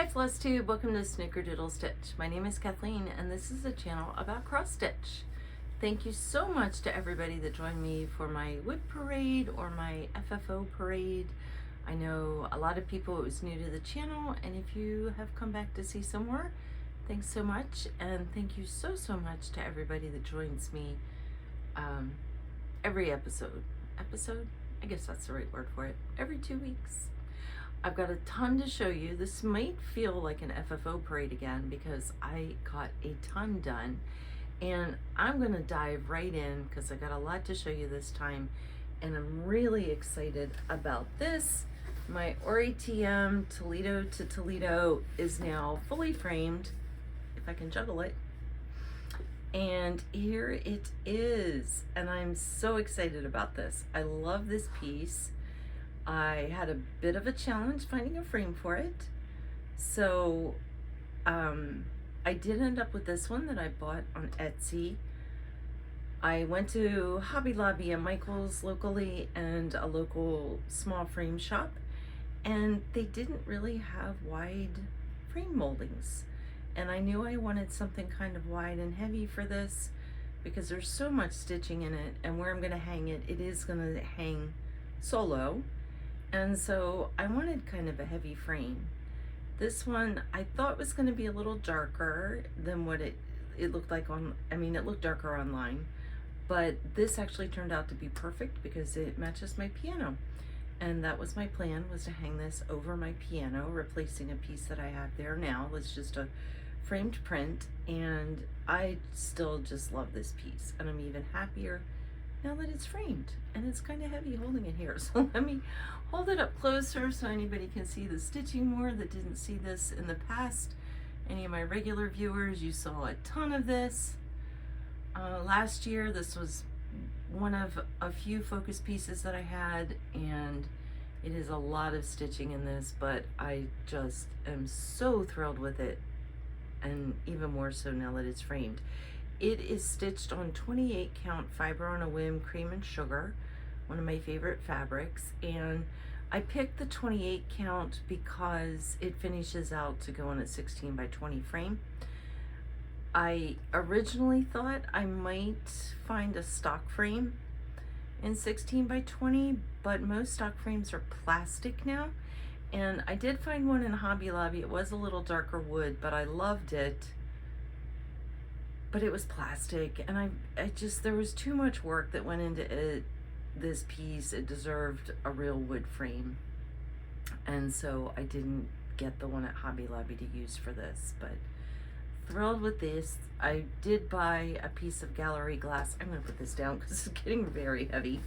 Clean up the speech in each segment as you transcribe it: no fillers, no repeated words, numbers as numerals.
Hi Flosstube, welcome to Snickerdoodle Stitch. My name is Kathleen and this is a channel about cross stitch. Thank you so much to everybody that joined me for my wood parade or my FFO parade. I know a lot of people, it was new to the channel, and if you have come back to see some more, thanks so much. And thank you so much to everybody that joins me every episode. I guess that's the right word for it. Every 2 weeks. I've got a ton to show you. This might feel like an FFO parade again because I got a ton done, and I'm gonna dive right in because I got a lot to show you this time, and I'm really excited about this. My AuryTM Toledo to Toledo is now fully framed, if I can juggle it. And here it is, and I'm so excited about this. I love this piece. I had a bit of a challenge finding a frame for it. So I did end up with this one that I bought on Etsy. I went to Hobby Lobby and Michael's locally and a local small frame shop, and they didn't really have wide frame moldings. And I knew I wanted something kind of wide and heavy for this because there's so much stitching in it, and where I'm gonna hang it, it is gonna hang solo. And so I wanted kind of a heavy frame. This one I thought was going to be a little darker than what it looked like on, I mean, it looked darker online, but this actually turned out to be perfect because it matches my piano. And that was my plan, was to hang this over my piano, replacing a piece that I have there now. It's just a framed print, and I still just love this piece, and I'm even happier now that it's framed, and it's kind of heavy holding it here. So let me hold it up closer so anybody can see the stitching more that didn't see this in the past. Any of my regular viewers, you saw a ton of this. Last year, this was one of a few focus pieces that I had, and it is a lot of stitching in this, but I just am so thrilled with it, and even more so now that it's framed. It is stitched on 28 count Fiber on a Whim cream and sugar, one of my favorite fabrics, and I picked the 28 count because it finishes out to go on a 16 by 20 frame. I originally thought I might find a stock frame in 16 by 20, but most stock frames are plastic now, and I did find one in Hobby Lobby. It was a little darker wood, but I loved it. But it was plastic, and I just, there was too much work that went into it. This piece, it deserved a real wood frame, and so I didn't get the one at Hobby Lobby to use for this, but thrilled with this. I did buy a piece of gallery glass. I'm gonna put this down because it's getting very heavy.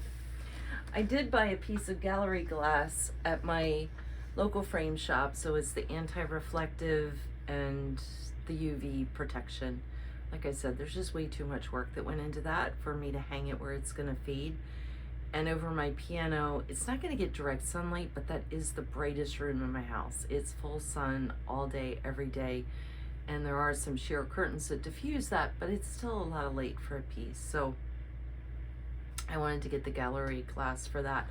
I did buy a piece of gallery glass at my local frame shop, so it's the anti-reflective and the UV protection. Like I said, there's just way too much work that went into that for me to hang it where it's gonna fade. And over my piano, it's not gonna get direct sunlight, but that is the brightest room in my house. It's full sun all day, every day. And there are some sheer curtains that diffuse that, but it's still a lot of light for a piece. So I wanted to get the gallery glass for that.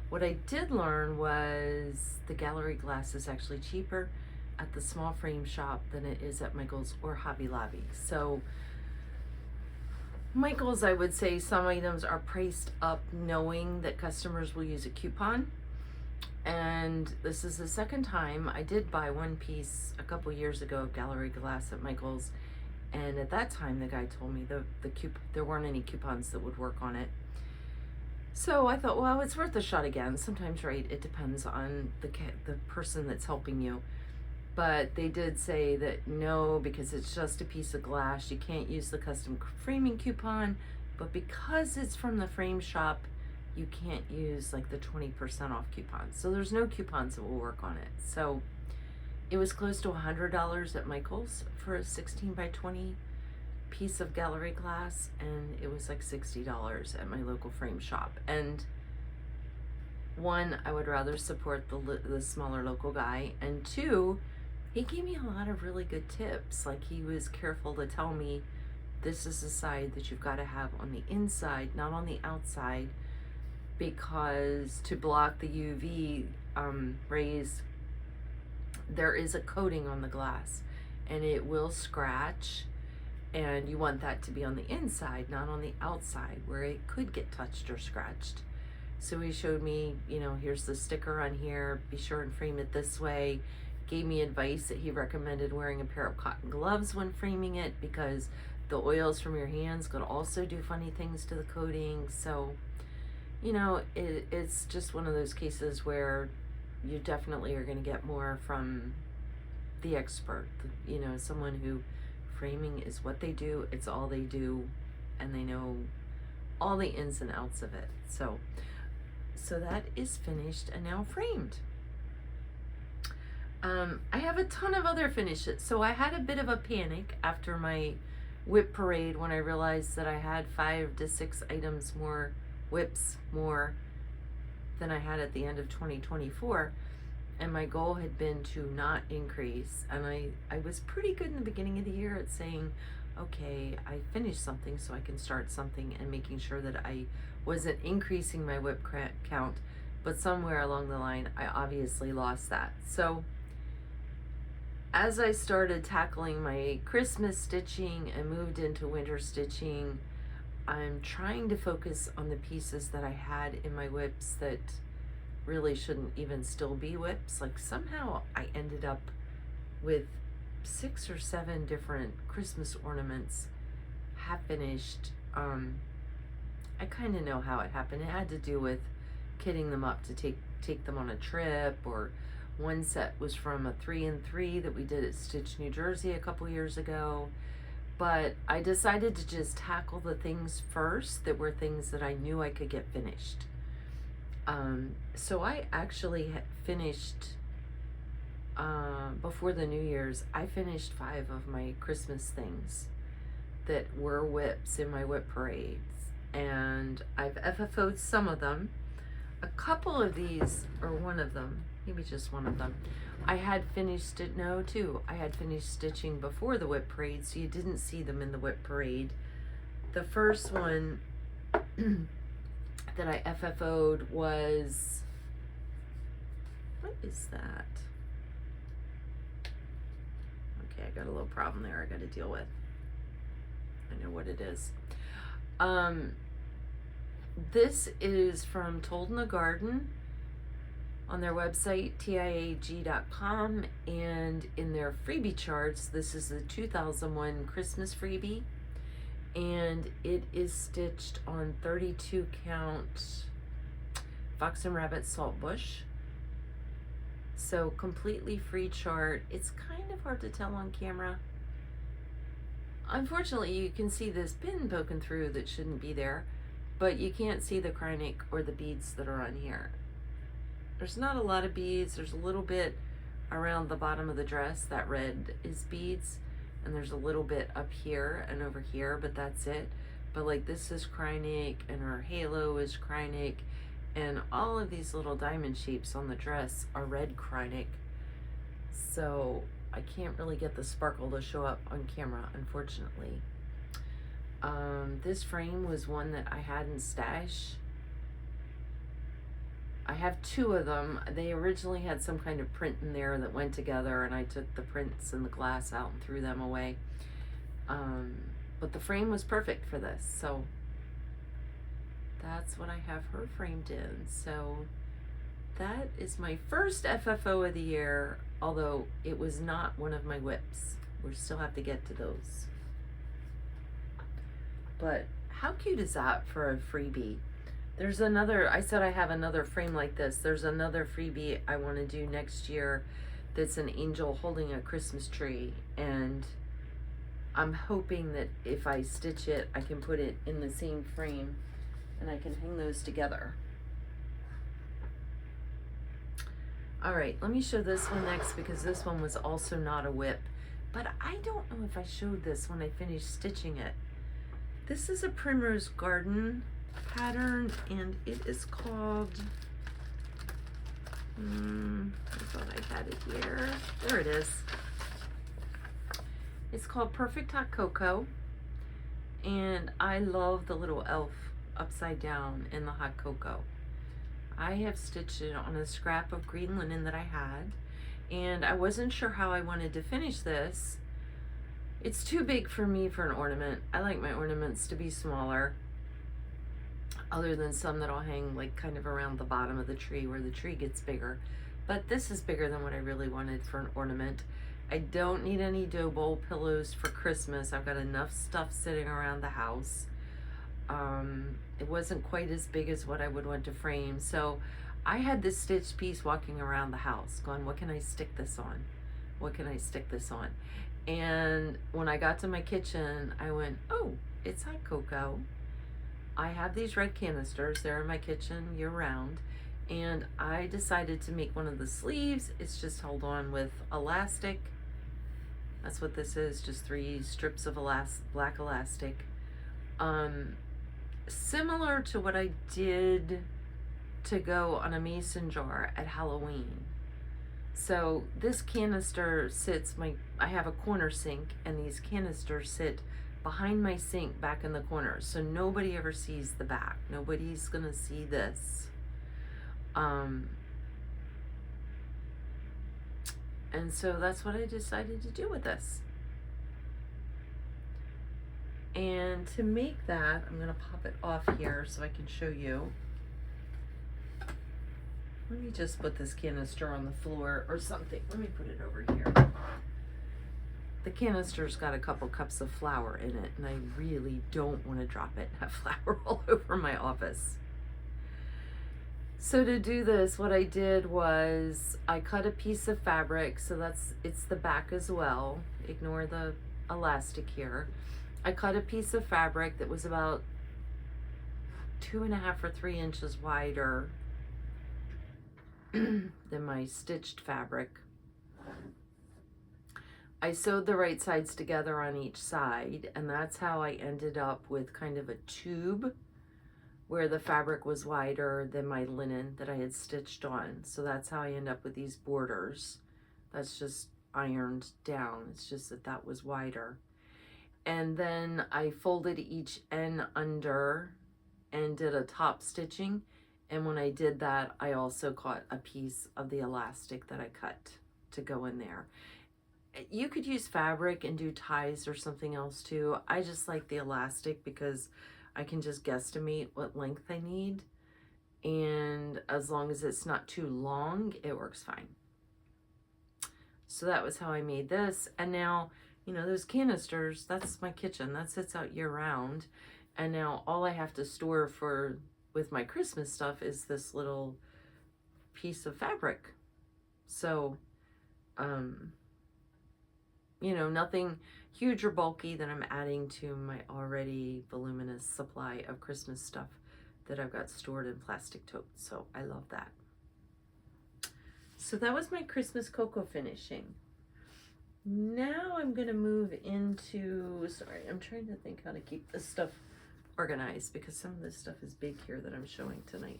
What I did learn was the gallery glass is actually cheaper at the small frame shop than it is at Michael's or Hobby Lobby. So Michael's, I would say some items are priced up knowing that customers will use a coupon. And this is the second time. I did buy one piece a couple years ago of gallery glass at Michael's, and at that time the guy told me there weren't any coupons that would work on it. So I thought, well, it's worth a shot again. Sometimes, right, it depends on the person that's helping you. But they did say that no, because it's just a piece of glass, you can't use the custom framing coupon, but because it's from the frame shop, you can't use like the 20% off coupons. So there's no coupons that will work on it. So it was close to $100 at Michael's for a 16 by 20 piece of gallery glass, and it was like $60 at my local frame shop. And one, I would rather support the smaller local guy, and two, he gave me a lot of really good tips. Like, he was careful to tell me this is the side that you've got to have on the inside, not on the outside, because to block the UV rays there is a coating on the glass and it will scratch, and you want that to be on the inside, not on the outside where it could get touched or scratched. So he showed me, you know, here's the sticker on here, be sure and frame it this way. Gave me advice that he recommended wearing a pair of cotton gloves when framing it because the oils from your hands could also do funny things to the coating. So, you know, it's just one of those cases where you definitely are going to get more from the expert, you know, someone who framing is what they do, it's all they do, and they know all the ins and outs of it. So that is finished and now framed. I have a ton of other finishes. So I had a bit of a panic after my whip parade when I realized that I had 5 to 6 items more, whips more than I had at the end of 2024. And my goal had been to not increase. And I was pretty good in the beginning of the year at saying, okay, I finished something so I can start something, and making sure that I wasn't increasing my whip count. But somewhere along the line, I obviously lost that. So as I started tackling my Christmas stitching and moved into winter stitching, I'm trying to focus on the pieces that I had in my whips that really shouldn't even still be whips. Like somehow I ended up with 6 or 7 different Christmas ornaments half finished. I kind of know how it happened. It had to do with kitting them up to take them on a trip, or one set was from a 3-in-3 that we did at Stitch, New Jersey a couple years ago. But I decided to just tackle the things first that were things that I knew I could get finished. So I actually finished, before the New Year's, I finished 5 of my Christmas things that were whips in my whip parades. And I've FFO'd some of them. A couple of these, or one of them, maybe just one of them, I had finished it, no, 2. I had finished stitching before the whip parade, so you didn't see them in the whip parade. The first one that I FFO'd was, what is that? Okay, I got a little problem there I got to deal with. I know what it is. This is from Told in the Garden on their website, tiag.com, and in their freebie charts, this is the 2001 Christmas freebie, and it is stitched on 32 count Fox and Rabbit Saltbush. So completely free chart. It's kind of hard to tell on camera. Unfortunately, you can see this pin poking through that shouldn't be there, but you can't see the Krynic or the beads that are on here. There's not a lot of beads. There's a little bit around the bottom of the dress. That red is beads, and there's a little bit up here and over here, but that's it. But like this is Krynic, and her halo is Krynic, and all of these little diamond shapes on the dress are red Krynic. So I can't really get the sparkle to show up on camera, unfortunately. This frame was one that I had in stash. I have 2 of them. They originally had some kind of print in there that went together, and I took the prints and the glass out and threw them away. But the frame was perfect for this, so that's what I have her framed in. So that is my first FFO of the year, although it was not one of my whips. We still have to get to those. But how cute is that for a freebie? There's another, I said I have another frame like this. There's another freebie I want to do next year that's an angel holding a Christmas tree. And I'm hoping that if I stitch it, I can put it in the same frame and I can hang those together. All right, let me show this one next because this one was also not a whip. But I don't know if I showed this when I finished stitching it. This is a Primrose Garden pattern, and it is called, I thought I had it here. There it is. It's called Perfect Hot Cocoa, and I love the little elf upside down in the hot cocoa. I have stitched it on a scrap of green linen that I had, and I wasn't sure how I wanted to finish this. It's too big for me for an ornament. I like my ornaments to be smaller, other than some that I'll hang like kind of around the bottom of the tree where the tree gets bigger. But this is bigger than what I really wanted for an ornament. I don't need any dough bowl pillows for Christmas. I've got enough stuff sitting around the house. It wasn't quite as big as what I would want to frame. So I had this stitched piece walking around the house going, what can I stick this on? What can I stick this on? And when I got to my kitchen, I went, oh, it's hot cocoa. I have these red canisters. They're in my kitchen year round. And I decided to make one of the sleeves. It's just held on with elastic. That's what this is, just 3 strips of black elastic. Similar to what I did to go on a mason jar at Halloween. So this canister sits, I have a corner sink, and these canisters sit behind my sink back in the corner. So nobody ever sees the back. Nobody's gonna see this. And so that's what I decided to do with this. And to make that, I'm gonna pop it off here so I can show you. Let me just put this canister on the floor or something. Let me put it over here. The canister's got a couple cups of flour in it, and I really don't want to drop it and have flour all over my office. So to do this, what I did was I cut a piece of fabric, so it's the back as well. Ignore the elastic here. I cut a piece of fabric that was about 2.5 or 3 inches wider than my stitched fabric. I sewed the right sides together on each side, and that's how I ended up with kind of a tube where the fabric was wider than my linen that I had stitched on. So that's how I end up with these borders. That's just ironed down. It's just that that was wider. And then I folded each end under and did a top stitching. And when I did that, I also caught a piece of the elastic that I cut to go in there. You could use fabric and do ties or something else too. I just like the elastic because I can just guesstimate what length I need. And as long as it's not too long, it works fine. So that was how I made this. And now, you know, those canisters, that's my kitchen. That sits out year round. And now all I have to store with my Christmas stuff is this little piece of fabric. So, you know, nothing huge or bulky that I'm adding to my already voluminous supply of Christmas stuff that I've got stored in plastic totes. So I love that. So that was my Christmas cocoa finishing. Now I'm going to move into, sorry, I'm trying to think how to keep this stuff organized because some of this stuff is big here that I'm showing tonight.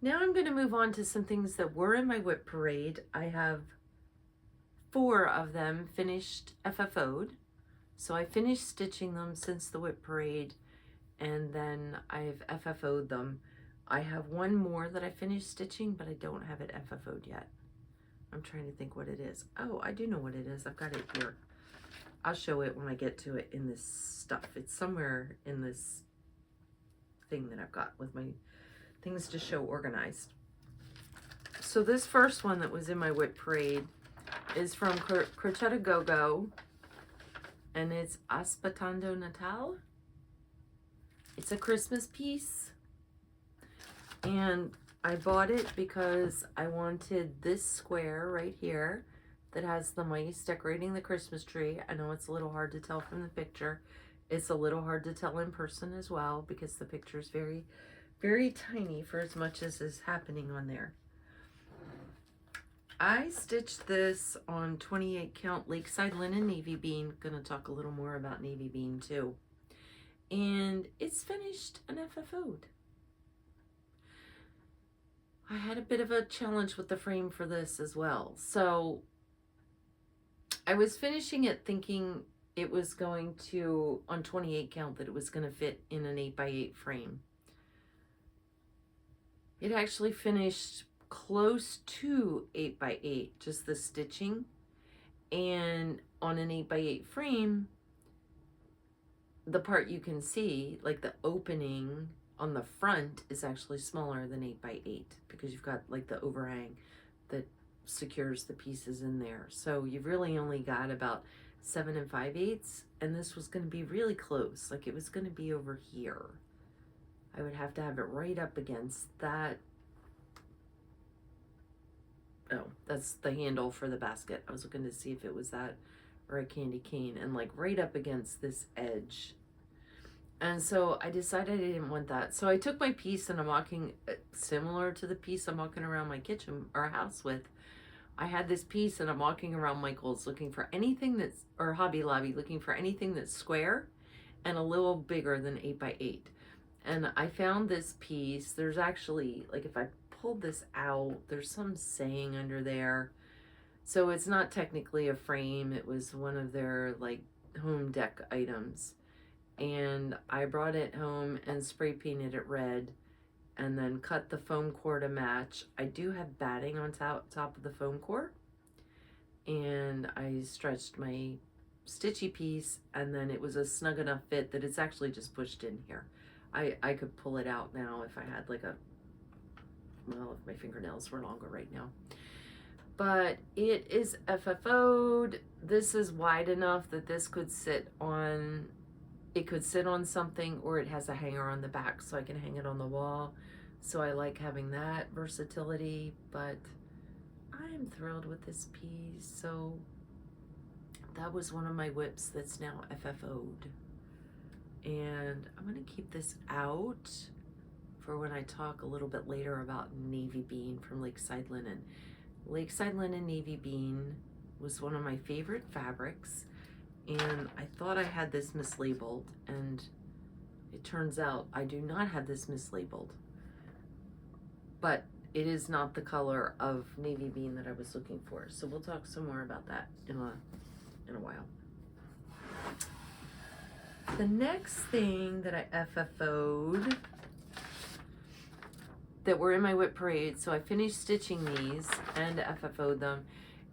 Now I'm going to move on to some things that were in my whip parade. I have 4 of them finished FFO'd. So I finished stitching them since the whip parade, and then I've FFO'd them. I have 1 more that I finished stitching, but I don't have it FFO'd yet. I'm trying to think what it is. Oh, I do know what it is. I've got it here. I'll show it when I get to it in this stuff. It's somewhere in this thing that I've got with my things to show organized. So this first one that was in my whip parade is from Gogo, and it's Aspettando Natalie. It's a Christmas piece, and I bought it because I wanted this square right here that has the mice decorating the Christmas tree. I know it's a little hard to tell from the picture. It's a little hard to tell in person as well because the picture is very, very tiny for as much as is happening on there. I stitched this on 28 count Lakeside Linen Navy Bean. Gonna talk a little more about Navy Bean too. And it's finished and FFO'd. I had a bit of a challenge with the frame for this as well. So I was finishing it thinking it was going to, on 28 count, that it was going to fit in an 8x8 frame. It actually finished close to 8x8, just the stitching. And on an 8x8 frame, the part you can see, like the opening on the front, is actually smaller than 8x8 because you've got like the overhang that secures the pieces in there. So you've really only got about 7 5/8, and this was going to be really close. Like it was going to be over here. I would have to have it right up against that. Oh, that's the handle for the basket. I was looking to see if it was that or a candy cane, and like right up against this edge. And so I decided I didn't want that. So I took my piece, and I'm walking similar to the piece I'm walking around my kitchen or house with. I had this piece, and I'm walking around Michael's looking for anything that's, or Hobby Lobby, looking for anything that's square and a little bigger than 8x8. And I found this piece. There's actually, like, if I pulled this out, there's some saying under there. So it's not technically a frame. It was one of their like home deck items. And I brought it home and spray painted it red and then cut the foam core to match. I do have batting on top of the foam core. And I stretched my stitchy piece, and then it was a snug enough fit that it's actually just pushed in here. I could pull it out now if I had like a, well, if my fingernails were longer right now. But it is FFO'd. This is wide enough that this could sit on, it could sit on something, or it has a hanger on the back so I can hang it on the wall. So I like having that versatility, but I'm thrilled with this piece. So that was one of my whips that's now FFO'd. And I'm gonna keep this out for when I talk a little bit later about Navy Bean from Lakeside Linen. Lakeside Linen Navy Bean was one of my favorite fabrics, and I thought I had this mislabeled, and it turns out I do not have this mislabeled, but it is not the color of Navy Bean that I was looking for. So we'll talk some more about that in a while. The next thing that I FFO'd that were in my whip parade, so I finished stitching these and FFO'd them,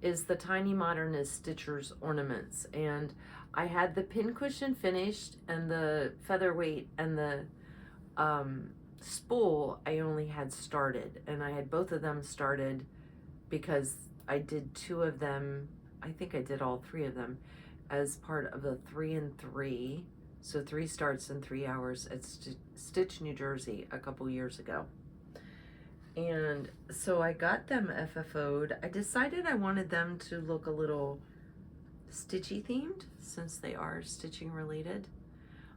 is the Tiny Modernist Stitchr's Ornaments. And I had the pincushion finished, and the featherweight and the spool I only had started. And I had both of them started because I did 2 of them, I think I did all 3 of them, as part of the 3 and 3. So 3 starts in 3 hours at Stitch, New Jersey a couple years ago. And so I got them FFO'd. I decided I wanted them to look a little stitchy themed since they are stitching related.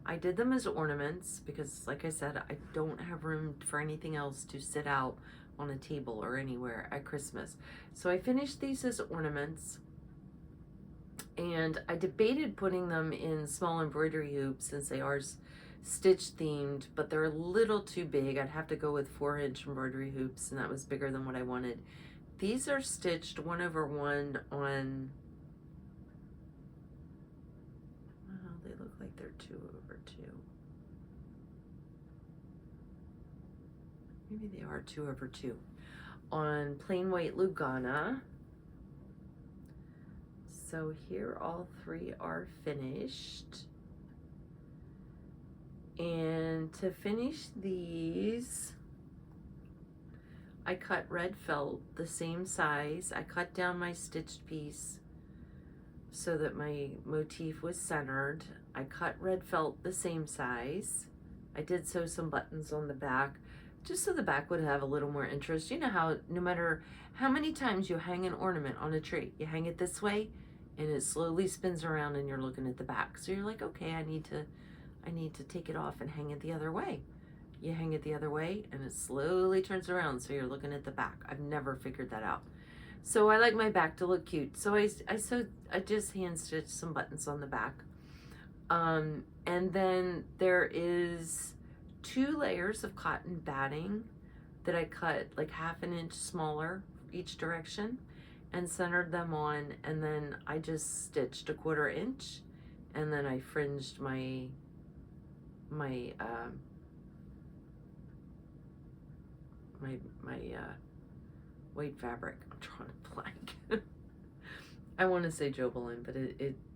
I did them as ornaments because, like I said, I don't have room for anything else to sit out on a table or anywhere at Christmas. So I finished these as ornaments. And I debated putting them in small embroidery hoops since they are stitch themed, but they're a little too big. I'd have to go with 4-inch embroidery hoops, and that was bigger than what I wanted. These are stitched 1/1 on, well, they look like they're 2/2. Maybe they are 2/2 on plain white Lugana. So here all 3 are finished. And to finish these, I cut red felt the same size. I cut down my stitched piece so that my motif was centered. I cut red felt the same size. I did sew some buttons on the back just so the back would have a little more interest. You know how no matter how many times you hang an ornament on a tree, you hang it this way and it slowly spins around and you're looking at the back. So you're like, okay, I need to take it off and hang it the other way. You hang it the other way and it slowly turns around so you're looking at the back. I've never figured that out. So I like my back to look cute. So I just hand stitched some buttons on the back. And then there is 2 layers of cotton batting that I cut like 1/2 inch smaller each direction and centered them on, and then I just stitched 1/4 inch, and then I fringed my white fabric. I'm trying to blank. I want to say Jobelin, but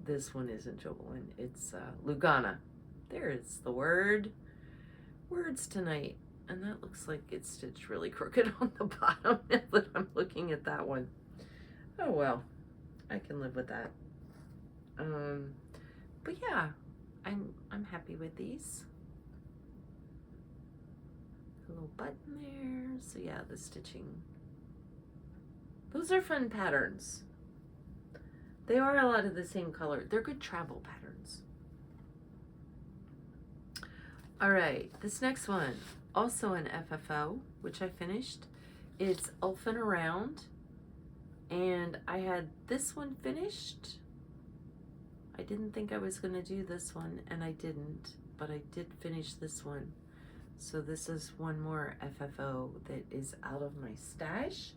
this one isn't Jobelin. It's Lugana. There is the word. Words tonight. And that looks like it's stitched really crooked on the bottom now that I'm looking at that one. Oh well, I can live with that. But yeah, I'm happy with these. A little button there. So yeah, the stitching. Those are fun patterns. They are a lot of the same color. They're good travel patterns. All right, this next one, also an FFO, which I finished. It's Elfin Around, and I had this one finished. I didn't think I was gonna do this one, and I didn't, but I did finish this one. So this is one more FFO that is out of my stash.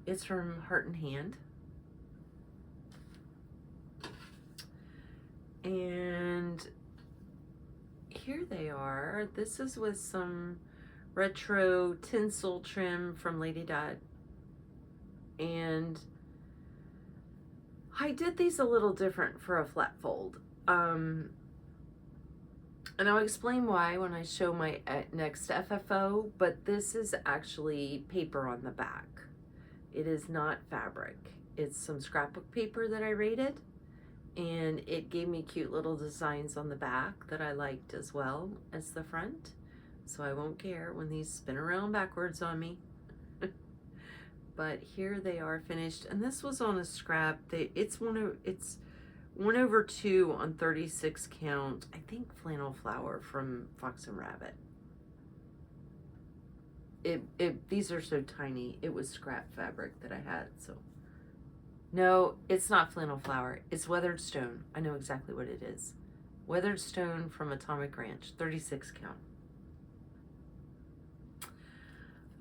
It's from Heart and Hand. And here they are. This is with some retro tinsel trim from Lady Dot. And I did these a little different for a flat fold. And I'll explain why when I show my next FFO, but this is actually paper on the back. It is not fabric. It's some scrapbook paper that I rated. And it gave me cute little designs on the back that I liked as well as the front. So I won't care when these spin around backwards on me. But here they are finished. And this was on a scrap. It's 1/2 on 36 count. I think flannel flower from Fox and Rabbit. These are so tiny. It was scrap fabric that I had, so. No, it's not flannel flower. It's weathered stone. I know exactly what it is. Weathered stone from Atomic Ranch, 36 count.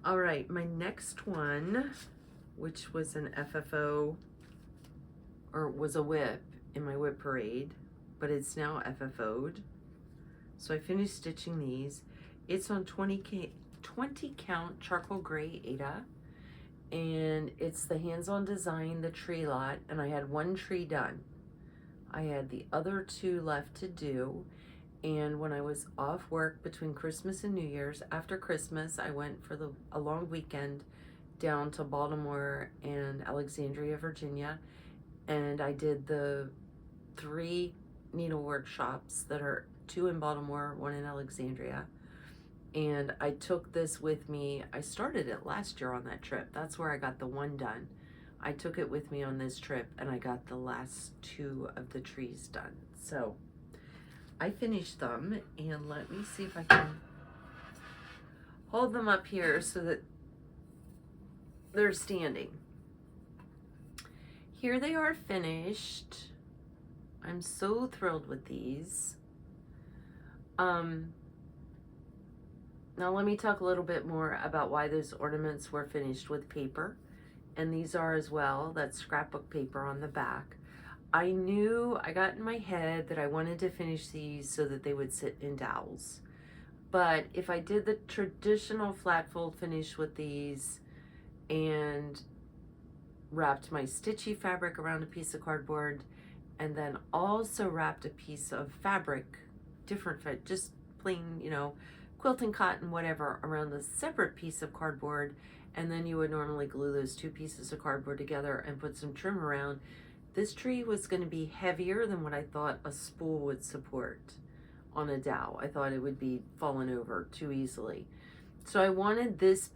All right, my next one, which was an FFO, or was a whip in my whip parade, but it's now FFO'd. So I finished stitching these. It's on 20 count charcoal gray Ada. And it's the hands-on design, the tree lot, and I had one tree done. I had the other 2 left to do, and when I was off work between Christmas and New Year's, after Christmas, I went for a long weekend down to Baltimore and Alexandria, Virginia, and I did the 3 needle workshops that are 2 in Baltimore, 1 in Alexandria. And I took this with me. I started it last year on that trip. That's where I got the one done. I took it with me on this trip and I got the last 2 of the trees done. So I finished them, and let me see if I can hold them up here so that they're standing. Here they are finished. I'm so thrilled with these. Now let me talk a little bit more about why those ornaments were finished with paper. And these are as well. That's scrapbook paper on the back. I got in my head that I wanted to finish these so that they would sit in dowels. But if I did the traditional flat fold finish with these and wrapped my stitchy fabric around a piece of cardboard, and then also wrapped a piece of fabric, different, just plain, quilting cotton, whatever, around a separate piece of cardboard, and then you would normally glue those 2 pieces of cardboard together and put some trim around. This tree was going to be heavier than what I thought a spool would support on a dowel. I thought it would be falling over too easily. So I wanted this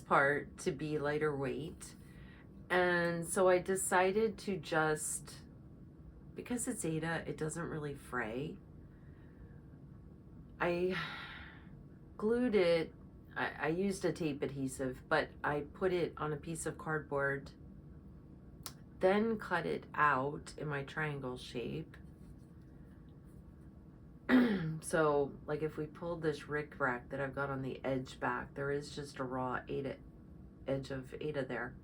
part to be lighter weight. And so I decided to just, because it's Ada, it doesn't really fray. I glued it, I used a tape adhesive, but I put it on a piece of cardboard, then cut it out in my triangle shape. So, like if we pulled this rickrack that I've got on the edge back, there is just a raw edge of Ada there.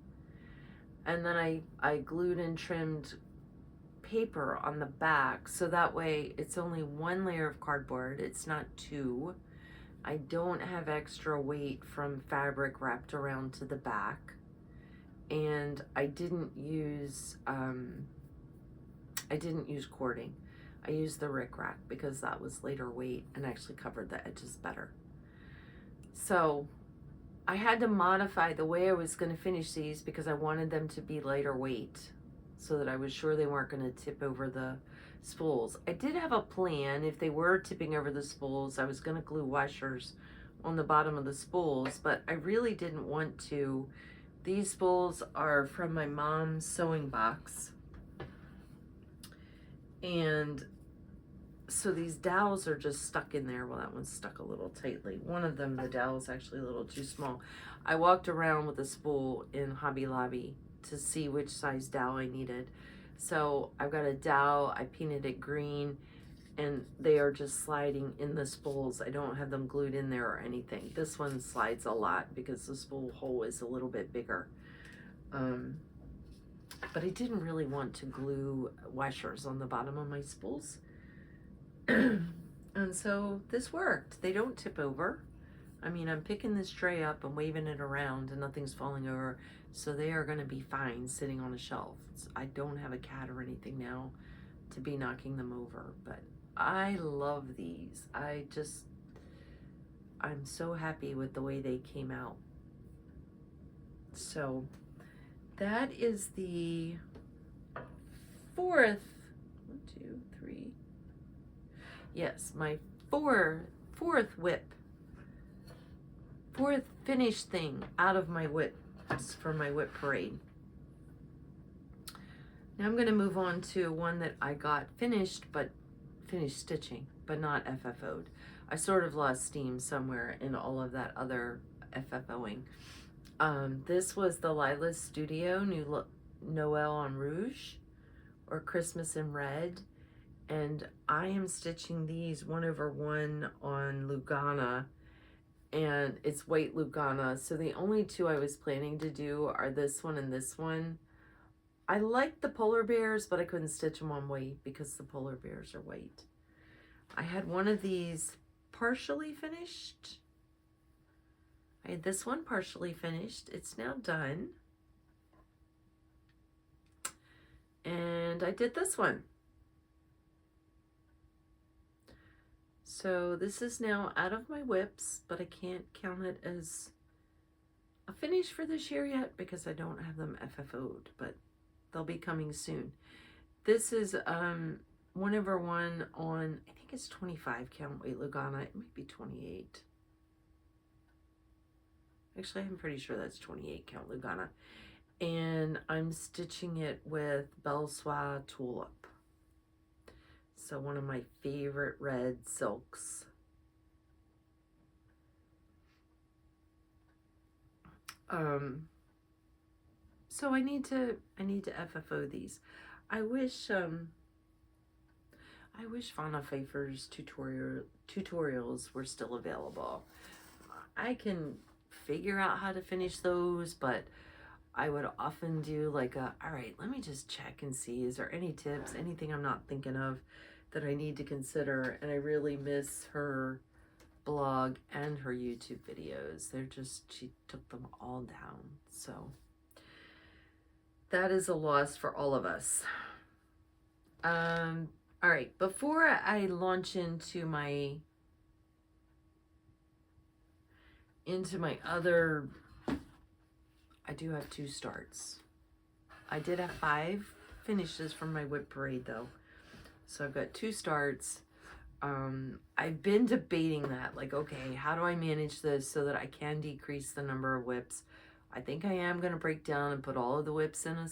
And then I glued and trimmed paper on the back, so that way it's only 1 layer of cardboard, it's not 2. I don't have extra weight from fabric wrapped around to the back. and I didn't use cording. I used the rickrack because that was lighter weight and actually covered the edges better. So I had to modify the way I was going to finish these because I wanted them to be lighter weight so that I was sure they weren't going to tip over the spools. I did have a plan. If they were tipping over the spools, I was going to glue washers on the bottom of the spools, but I really didn't want to. These spools are from my mom's sewing box, and so these dowels are just stuck in there. Well, that one's stuck a little tightly. One of them, the dowel is actually a little too small. I walked around with a spool in Hobby Lobby to see which size dowel I needed. So I've got a dowel, I painted it green, and they are just sliding in the spools. I don't have them glued in there or anything. This one slides a lot because the spool hole is a little bit bigger. But I didn't really want to glue washers on the bottom of my spools. And so this worked. They don't tip over. I mean, I'm picking this tray up and waving it around and nothing's falling over. So they are going to be fine sitting on a shelf. I don't have a cat or anything now to be knocking them over, but I love these. I'm so happy with the way they came out. So that is the fourth, 1, 2, 3. Yes, my fourth whip. Fourth finished thing out of my whips for my whip parade. Now I'm going to move on to one that I got finished stitching, but not FFO'd. I sort of lost steam somewhere in all of that other FFOing. This was the Lila Studio New Noel on Rouge, or Christmas in Red. And I am stitching these 1/1 on Lugana, and it's white Lugana. So the only two I was planning to do are this one and this one. I liked the polar bears, but I couldn't stitch them on white because the polar bears are white. I had one of these partially finished. I had this one partially finished. It's now done. And I did this one. So this is now out of my whips, but I can't count it as a finish for this year yet because I don't have them FFO'd, but they'll be coming soon. This is 1/1 on, I think it's 25 count weight Lugana. It might be 28. Actually, I'm pretty sure that's 28 count Lugana. And I'm stitching it with Belle Soie Tulip. So one of my favorite red silks. So I need to FFO these. I wish Fauna Pfeiffer's tutorials were still available. I can figure out how to finish those, but I would often do like all right, let me just check and see, is there any tips, anything I'm not thinking of that I need to consider? And I really miss her blog and her YouTube videos. She took them all down. So that is a loss for all of us. All right, before I launch into my other, I do have 2 starts. I did have 5 finishes from my whip parade though. So I've got 2 starts. I've been debating that, like, okay, how do I manage this so that I can decrease the number of whips? I think I am going to break down and put all of the whips in a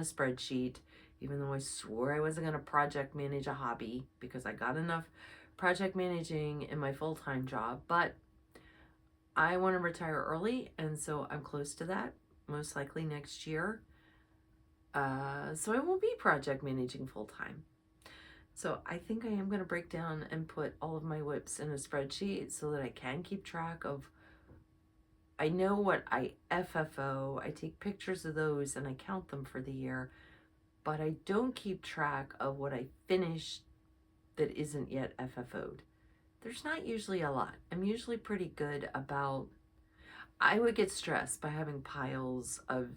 spreadsheet, even though I swore I wasn't going to project manage a hobby because I got enough project managing in my full-time job. But I want to retire early, and so I'm close to that, most likely next year. So I won't be project managing full-time. So I think I am going to break down and put all of my whips in a spreadsheet so that I can keep track of, I know what I FFO, I take pictures of those and I count them for the year, but I don't keep track of what I finished that isn't yet FFO'd. There's not usually a lot. I'm usually pretty good about, I would get stressed by having piles of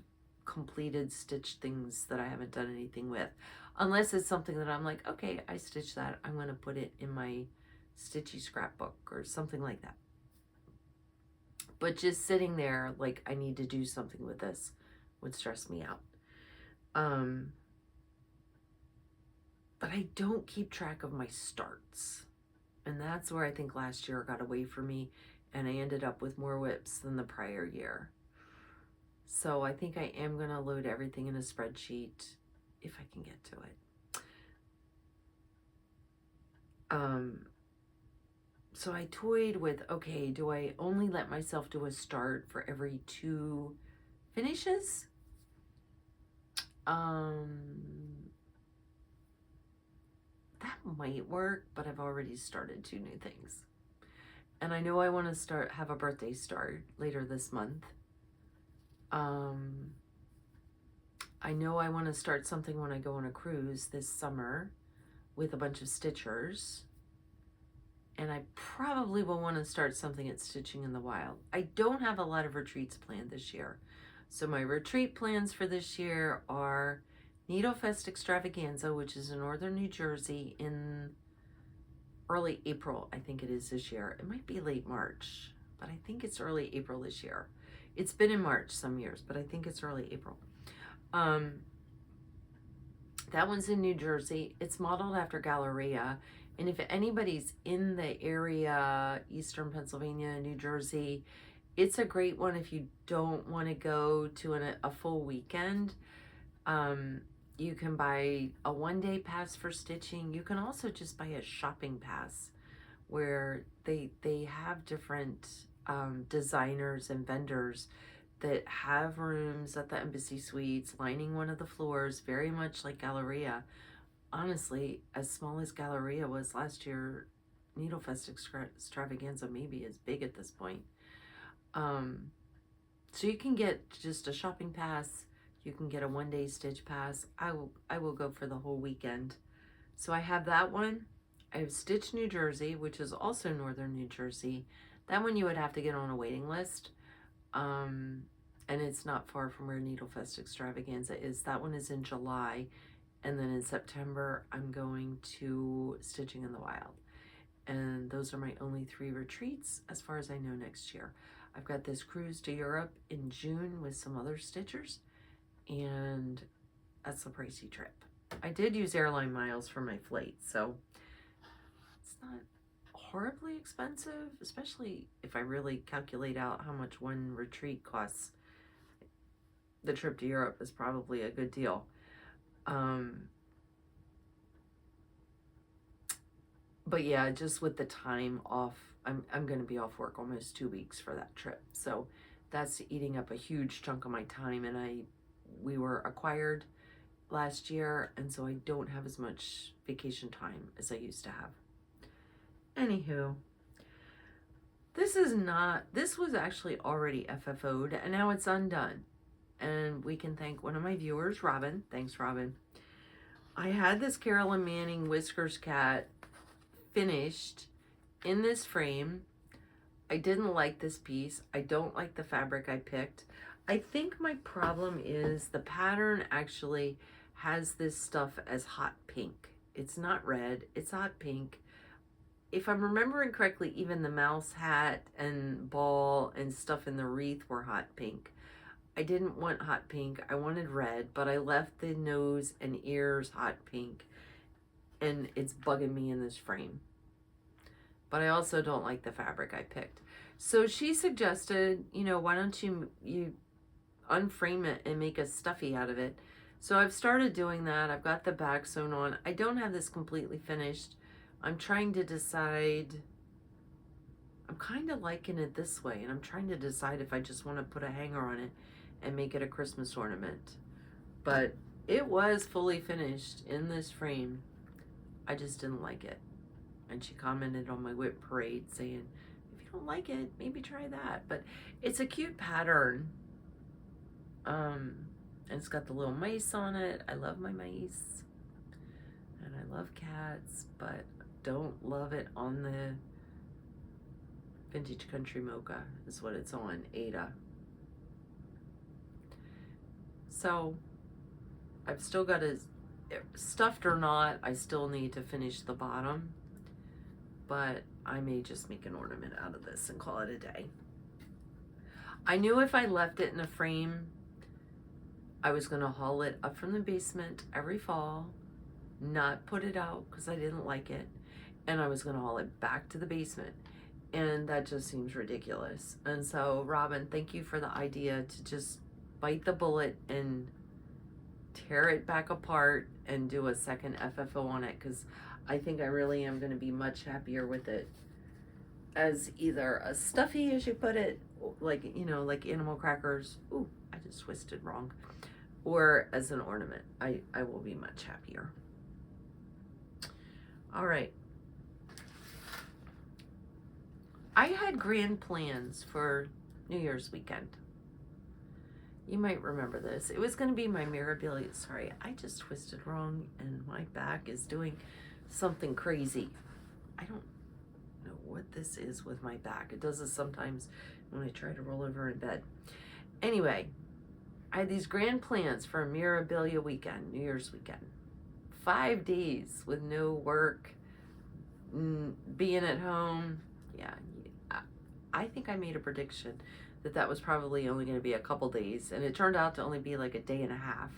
completed stitch things that I haven't done anything with. Unless it's something that I'm like, okay, I stitched that. I'm going to put it in my stitchy scrapbook or something like that. But just sitting there, like, I need to do something with this would stress me out. But I don't keep track of my starts. And that's where I think last year got away from me, and I ended up with more whips than the prior year. So I think I am going to load everything in a spreadsheet if I can get to it. So I toyed with, okay, do I only let myself do a start for every 2 finishes? That might work, but I've already started 2 new things. And I know I want to have a birthday start later this month. I know I want to start something when I go on a cruise this summer with a bunch of Stitchers. And I probably will want to start something at Stitching in the Wild. I don't have a lot of retreats planned this year. So my retreat plans for this year are Needle Fest Extravaganza, which is in northern New Jersey in early April, I think it is this year. It might be late March, but I think it's early April this year. It's been in March some years, but I think it's early April. That one's in New Jersey. It's modeled after Galleria. And if anybody's in the area, Eastern Pennsylvania, New Jersey, it's a great one if you don't want to go to a full weekend. You can buy a 1-day pass for stitching. You can also just buy a shopping pass where they have different designers and vendors that have rooms at the Embassy Suites lining one of the floors, very much like Galleria. Honestly, as small as Galleria was last year, Needle Fest Extravaganza maybe is big at this point. So you can get just a shopping pass. You can get a 1-day stitch pass. I will go for the whole weekend. So I have that one. I have Stitch New Jersey, which is also northern New Jersey. That one you would have to get on a waiting list. And it's not far from where Needle Fest Extravaganza is. That one is in July. And then in September, I'm going to Stitching in the Wild. And those are my only 3 retreats as far as I know next year. I've got this cruise to Europe in June with some other Stitchers. And that's a pricey trip. I did use airline miles for my flight, so it's not horribly expensive, especially if I really calculate out how much one retreat costs. The trip to Europe is probably a good deal. But yeah, just with the time off, I'm going to be off work almost 2 weeks for that trip. So that's eating up a huge chunk of my time. And we were acquired last year, and so I don't have as much vacation time as I used to have. Anywho, this was actually already FFO'd, and now it's undone. And we can thank one of my viewers, Robin. Thanks, Robin. I had this Carolyn Manning Whiskers cat finished in this frame. I didn't like this piece. I don't like the fabric I picked. I think my problem is the pattern actually has this stuff as hot pink. It's not red, it's hot pink. If I'm remembering correctly, even the mouse hat and ball and stuff in the wreath were hot pink. I didn't want hot pink, I wanted red, but I left the nose and ears hot pink, and it's bugging me in this frame. But I also don't like the fabric I picked. So she suggested, why don't you unframe it and make a stuffy out of it. So I've started doing that. I've got the back sewn on. I don't have this completely finished. I'm trying to decide. I'm kind of liking it this way, and I'm trying to decide if I just want to put a hanger on it and make it a Christmas ornament. But it was fully finished in this frame. I just didn't like it. And she commented on my whip parade saying, if you don't like it, maybe try that. But it's a cute pattern. And it's got the little mice on it. I love my mice. And I love cats, but don't love it on the Vintage Country Mocha is what it's on, Ada. So I've still got to, stuffed or not, I still need to finish the bottom, but I may just make an ornament out of this and call it a day. I knew if I left it in a frame, I was going to haul it up from the basement every fall, not put it out because I didn't like it, and I was going to haul it back to the basement, and that just seems ridiculous. And so, Robin, thank you for the idea to just bite the bullet and tear it back apart and do a second FFO on it, because I think I really am going to be much happier with it as either a stuffy, as you put it, like, you know, like animal crackers. Ooh, I just twisted wrong. Or as an ornament. I will be much happier. All right. I had grand plans for New Year's weekend. You might remember this. It was going to be my Mirabilia. Sorry, I just twisted wrong and my back is doing something crazy. I don't know what this is with my back. It does this sometimes when I try to roll over in bed. Anyway, I had these grand plans for a Mirabilia weekend, New Year's weekend. 5 days with no work, being at home. Yeah, I think I made a prediction that was probably only going to be a couple days, and it turned out to only be like a day and a half,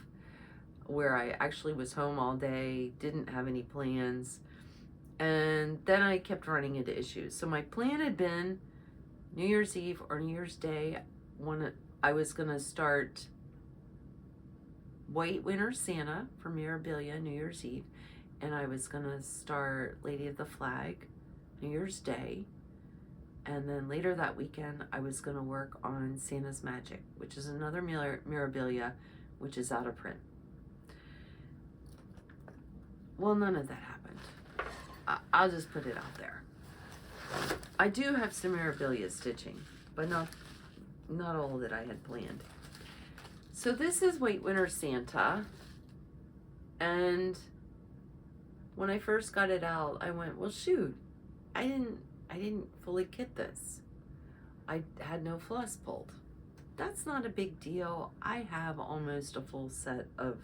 where I actually was home all day, didn't have any plans, and then I kept running into issues. So my plan had been New Year's Eve or New Year's Day when I was going to start White Winter Santa for Mirabilia New Year's Eve, and I was going to start Lady of the Flag New Year's Day. And then later that weekend, I was going to work on Santa's Magic, which is another Mirabilia, which is out of print. Well, none of that happened. I'll just put it out there. I do have some Mirabilia stitching, but not all that I had planned. So this is White Winter Santa. And when I first got it out, I went, well, shoot, I didn't fully kit this. I had no floss pulled. That's not a big deal. I have almost a full set of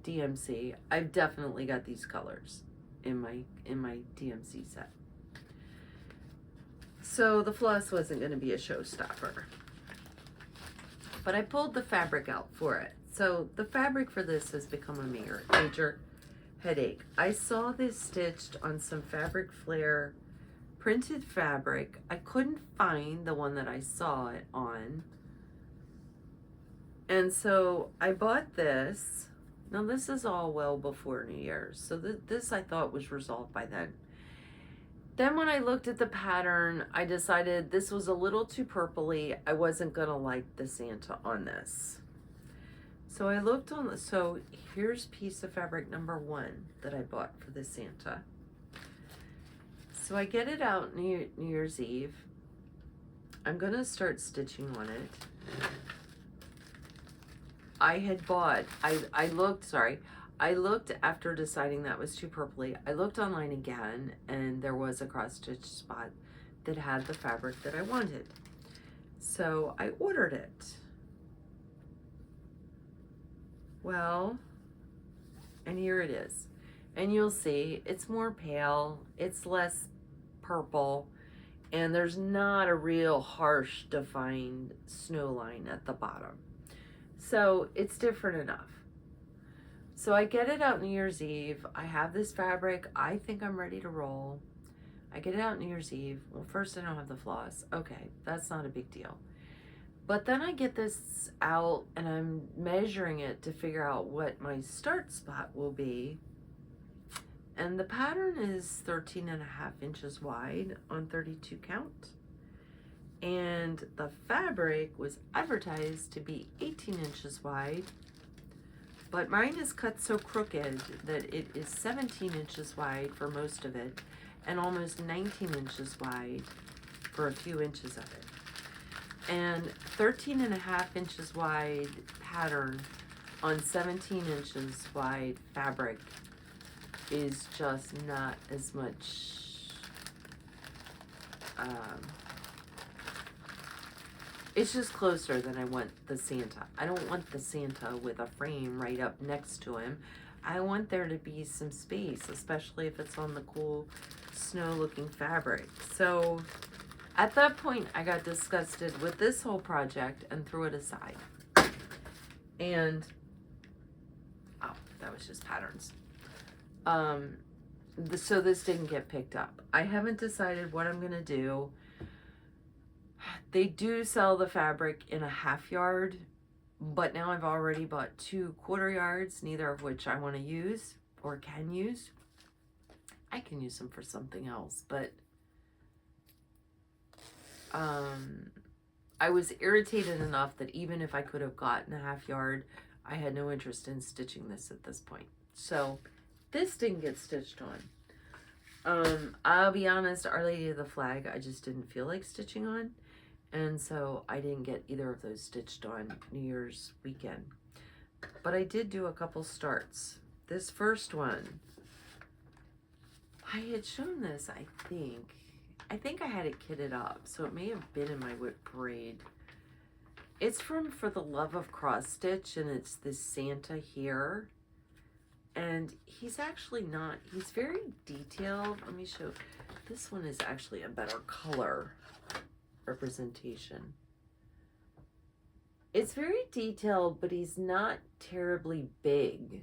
DMC. I've definitely got these colors in my DMC set. So the floss wasn't going to be a showstopper. But I pulled the fabric out for it. So the fabric for this has become a major headache. I saw this stitched on some Fabric Flare printed fabric. I couldn't find the one that I saw it on. And so I bought this. Now this is all well before New Year's. So this I thought was resolved by then. Then when I looked at the pattern, I decided this was a little too purpley. I wasn't gonna like the Santa on this. So I looked on the, so here's piece of fabric number 1 that I bought for the Santa. So I get it out New Year's Eve. I'm gonna start stitching on it. I had bought, I looked after deciding that was too purpley. I looked online again, and there was a cross stitch spot that had the fabric that I wanted. So I ordered it. Well, and here it is. And you'll see it's more pale, it's less purple, and there's not a real harsh defined snow line at the bottom. So it's different enough. So I get it out New Year's Eve. I have this fabric. I think I'm ready to roll. I get it out New Year's Eve. Well, first I don't have the floss. Okay, that's not a big deal. But then I get this out and I'm measuring it to figure out what my start spot will be. And the pattern is 13.5 inches wide on 32 count. And the fabric was advertised to be 18 inches wide. But mine is cut so crooked that it is 17 inches wide for most of it and almost 19 inches wide for a few inches of it. And 13.5 inches wide pattern on 17 inches wide fabric is just not as much It's just closer than I want the Santa. I don't want the Santa with a frame right up next to him. I want there to be some space, especially if it's on the cool snow-looking fabric. So at that point, I got disgusted with this whole project and threw it aside. And, oh, that was just patterns. So this didn't get picked up. I haven't decided what I'm gonna do. They do sell the fabric in a half yard, but now I've already bought 2 quarter yards, neither of which I want to use or can use. I can use them for something else, but I was irritated enough that even if I could have gotten a half yard, I had no interest in stitching this at this point. So this didn't get stitched on. I'll be honest, Our Lady of the Flag, I just didn't feel like stitching on. And so I didn't get either of those stitched on New Year's weekend. But I did do a couple starts. This first one, I had shown this, I think. I think I had it kitted up, so it may have been in my whip parade. It's from For the Love of Cross Stitch, and it's this Santa here. And he's actually not, he's very detailed. Let me show, this one is actually a better color representation. It's very detailed, but he's not terribly big.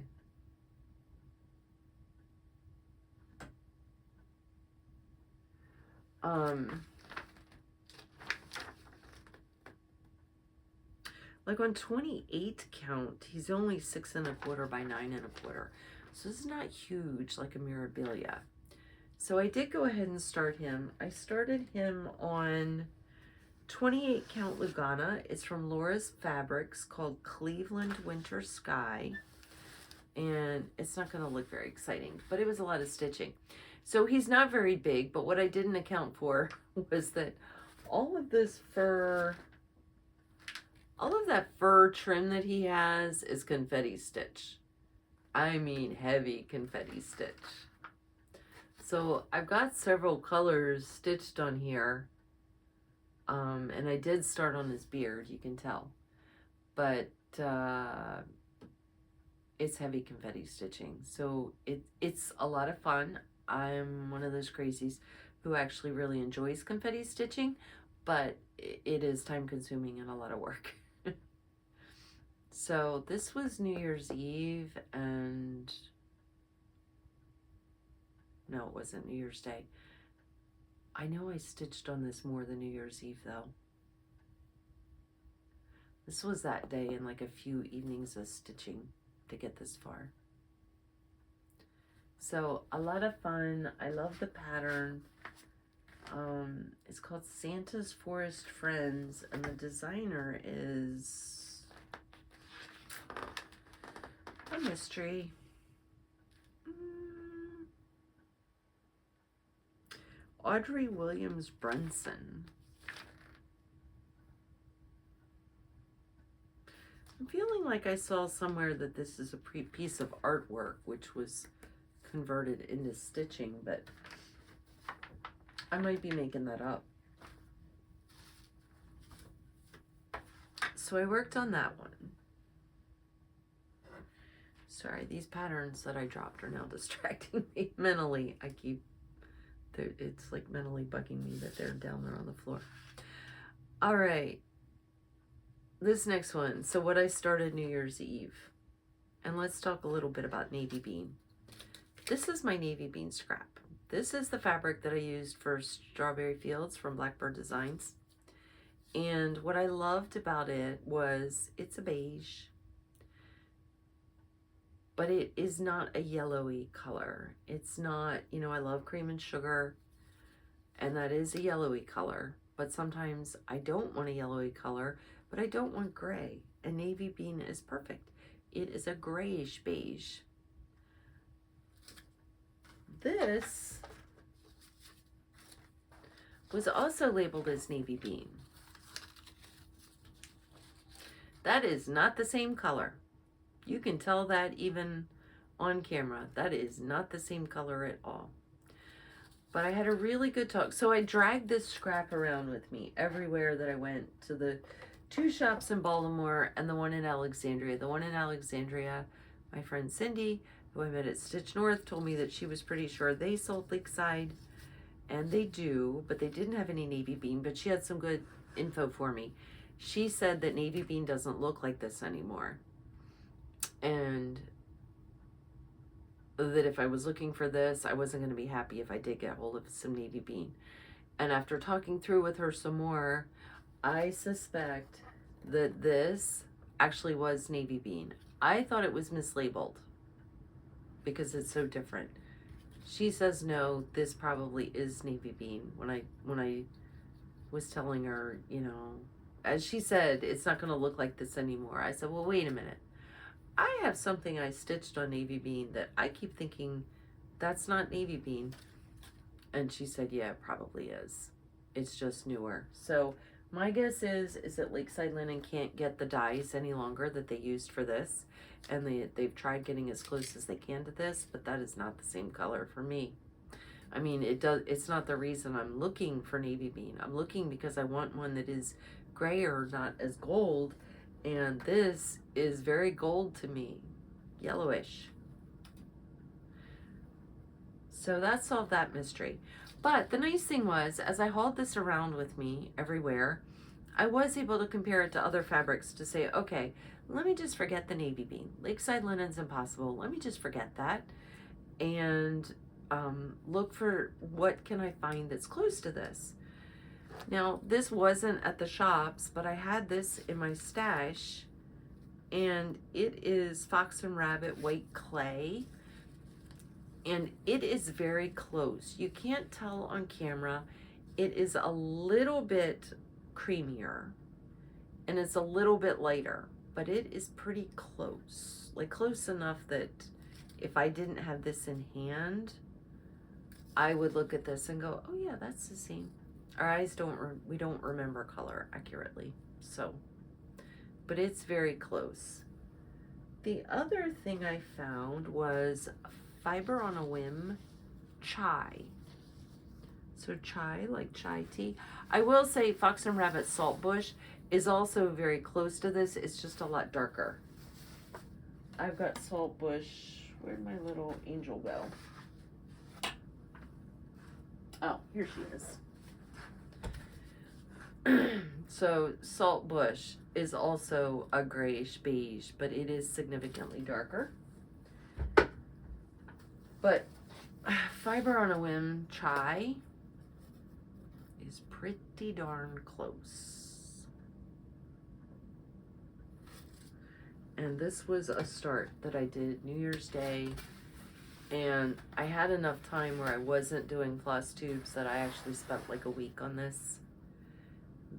Like on 28 count, he's only 6 1/4 by 9 1/4. So this is not huge like a Mirabilia. So I did go ahead and start him. I started him on 28 count Lugana. It's from Laura's Fabrics, called Cleveland Winter Sky. And it's not going to look very exciting, but it was a lot of stitching. So he's not very big, but what I didn't account for was that all of this fur, all of that fur trim that he has is confetti stitch. I mean heavy confetti stitch. So I've got several colors stitched on here. And I did start on his beard, you can tell. But it's heavy confetti stitching. So it's a lot of fun. I'm one of those crazies who actually really enjoys confetti stitching, but it is time consuming and a lot of work. So this was New Year's Eve, and no, it wasn't New Year's Day. I know I stitched on this more than New Year's Eve though. This was that day and like a few evenings of stitching to get this far. So a lot of fun. I love the pattern. It's called Santa's Forest Friends, and the designer is a mystery. Audrey Williams Brunson. I'm feeling like I saw somewhere that this is a piece of artwork which was converted into stitching, but I might be making that up. So I worked on that one. Sorry, these patterns that I dropped are now distracting me mentally. It's like mentally bugging me that they're down there on the floor. All right, this next one. So what I started New Year's Eve, and let's talk a little bit about navy bean. This is my navy bean scrap. This is the fabric that I used for Strawberry Fields from Blackbird Designs. And what I loved about it was it's a beige, but it is not a yellowy color. It's not, you know, I love cream and sugar, and that is a yellowy color, but sometimes I don't want a yellowy color, but I don't want gray, and navy bean is perfect. It is a grayish beige. This was also labeled as navy bean. That is not the same color. You can tell that even on camera. That is not the same color at all. But I had a really good talk. So I dragged this scrap around with me everywhere that I went, to the 2 shops in Baltimore and the one in Alexandria. The one in Alexandria, my friend Cindy, who I met at Stitch North, told me that she was pretty sure they sold Lakeside. And they do, but they didn't have any navy bean, but she had some good info for me. She said that navy bean doesn't look like this anymore. And that if I was looking for this, I wasn't going to be happy if I did get hold of some navy bean. And after talking through with her some more, I suspect that this actually was navy bean. I thought it was mislabeled because it's so different. She says no, this probably is navy bean. When I was telling her, you know, as she said, it's not going to look like this anymore. I said, well, wait a minute. I have something I stitched on navy bean that I keep thinking that's not navy bean. And she said, yeah, it probably is. It's just newer. So my guess is that Lakeside Linen can't get the dyes any longer that they used for this. And they've tried getting as close as they can to this, but that is not the same color for me. I mean, it's not the reason I'm looking for navy bean. I'm looking because I want one that is grayer, not as gold. And this is very gold to me, yellowish. So that solved that mystery. But the nice thing was, as I hauled this around with me everywhere, I was able to compare it to other fabrics to say, okay, let me just forget the navy bean. Lakeside Linen's impossible. Let me just forget that and look for what can I find that's close to this. Now, this wasn't at the shops, but I had this in my stash, and it is Fox and Rabbit white clay, and it is very close. You can't tell on camera. It is a little bit creamier, and it's a little bit lighter, but it is pretty close, like close enough that if I didn't have this in hand, I would look at this and go, oh yeah, that's the same. Our eyes we don't remember color accurately, so, but it's very close. The other thing I found was Fiber on a Whim chai. So chai, like chai tea. I will say Fox and Rabbit Saltbush is also very close to this. It's just a lot darker. I've got Saltbush. Where'd my little angel go? Oh, here she is. So Saltbush is also a grayish beige, but it is significantly darker. But Fiber on a Whim chai is pretty darn close. And this was a start that I did New Year's Day, and I had enough time where I wasn't doing Flosstubes that I actually spent like a week on this.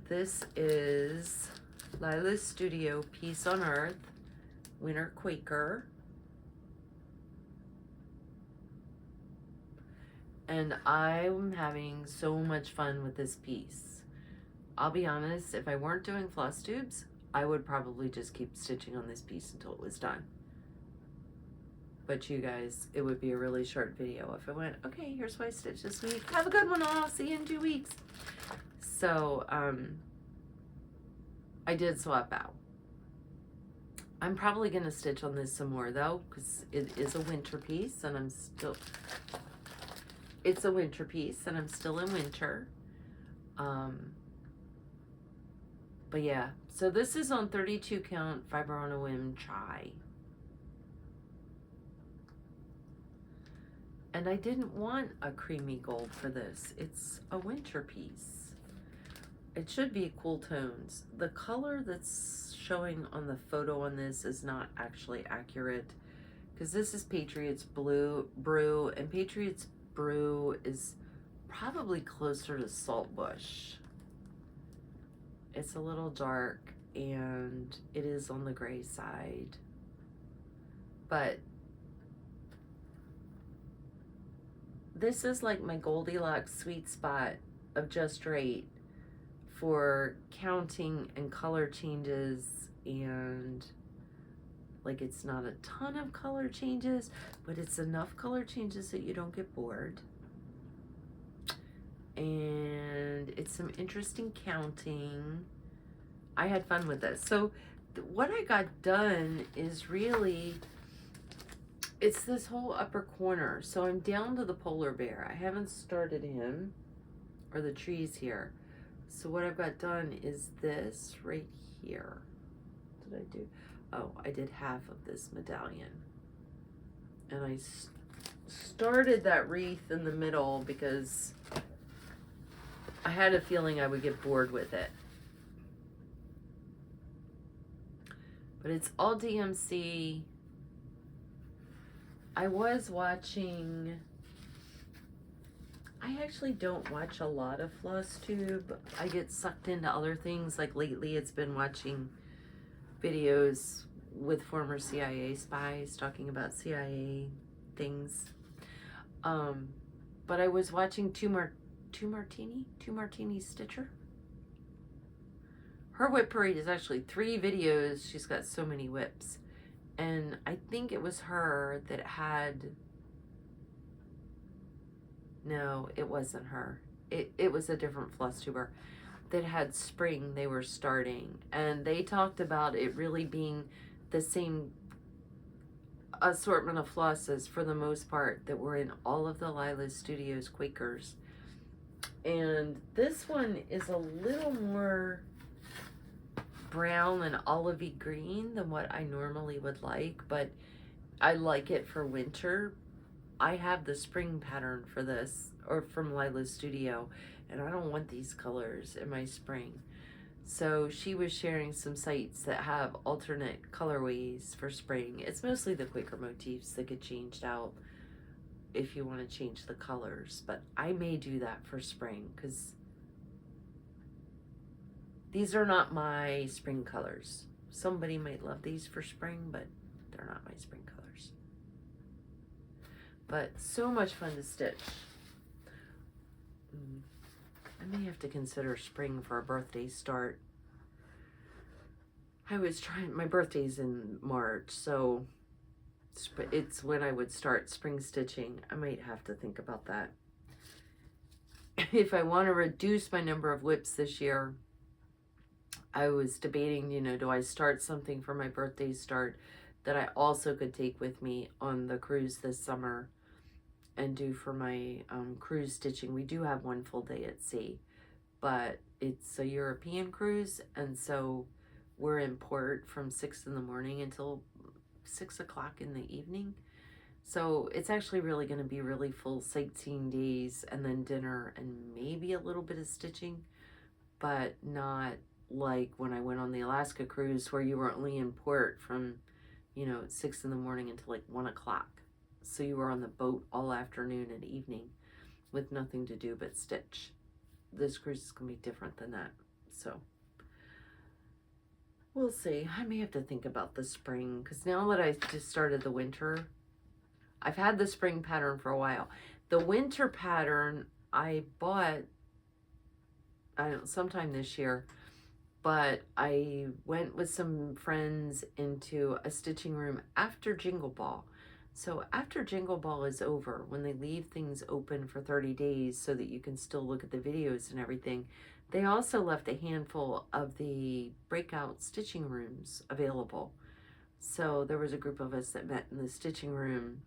This is Lila's Studio Peace on Earth Winter Quaker. And I'm having so much fun with this piece. I'll be honest, if I weren't doing Flosstubes, I would probably just keep stitching on this piece until it was done. But you guys, it would be a really short video if I went, okay, here's what I stitched this week. Have a good one, all. See you in 2 weeks. So, I did swap out. I'm probably going to stitch on this some more, though, because it is a winter piece, and it's a winter piece, and I'm still in winter. But yeah, so this is on 32 count Fiber on a Whim chai. And I didn't want a creamy gold for this. It's a winter piece. It should be cool tones. The color that's showing on the photo on this is not actually accurate, because this is Patriots Brew, and Patriots Brew is probably closer to Saltbush. It's a little dark, and it is on the gray side. But this is like my Goldilocks sweet spot of just right for counting and color changes, and like it's not a ton of color changes, but it's enough color changes that you don't get bored. and it's some interesting counting. I had fun with this. So what I got done is really, it's this whole upper corner. So I'm down to the polar bear. I haven't started him or the trees here. So what I've got done is this right here. What did I do? Oh, I did half of this medallion. And I started that wreath in the middle because I had a feeling I would get bored with it. But it's all DMC. I was watching, I actually don't watch a lot of Flosstube. I get sucked into other things. Like lately it's been watching videos with former CIA spies talking about CIA things. But I was watching Two Martini Stitchr. Her whip parade is actually 3 videos. She's got so many whips. And I think it was her that had, no, it wasn't her. It was a different Flosstuber that had spring they were starting. And they talked about it really being the same assortment of flosses for the most part that were in all of the Lila Studios Quakers. And this one is a little more brown and olivey green than what I normally would like, but I like it for winter. I have the spring pattern for this, or from Lila's Studio, and I don't want these colors in my spring. So she was sharing some sites that have alternate colorways for spring. It's mostly the Quaker motifs that get changed out if you want to change the colors, but I may do that for spring because these are not my spring colors. Somebody might love these for spring, but they're not my spring colors. But so much fun to stitch. I may have to consider spring for a birthday start. I was trying, my birthday's in March, so it's when I would start spring stitching. I might have to think about that. If I want to reduce my number of whips this year, I was debating, you know, do I start something for my birthday start that I also could take with me on the cruise this summer and do for my cruise stitching. We do have one full day at sea, but it's a European cruise, and so we're in port from 6 in the morning until 6 o'clock in the evening. So it's actually really going to be really full sightseeing days and then dinner and maybe a little bit of stitching, but not like when I went on the Alaska cruise where you were only in port from, you know, 6 in the morning until like 1 o'clock. So you were on the boat all afternoon and evening with nothing to do but stitch. This cruise is going to be different than that. So we'll see. I may have to think about the spring because now that I just started the winter, I've had the spring pattern for a while. The winter pattern I bought, I don't know, sometime this year, but I went with some friends into a stitching room after Jingle Ball. So after Jingle Ball is over, when they leave things open for 30 days so that you can still look at the videos and everything, they also left a handful of the breakout stitching rooms available. So there was a group of us that met in the stitching room,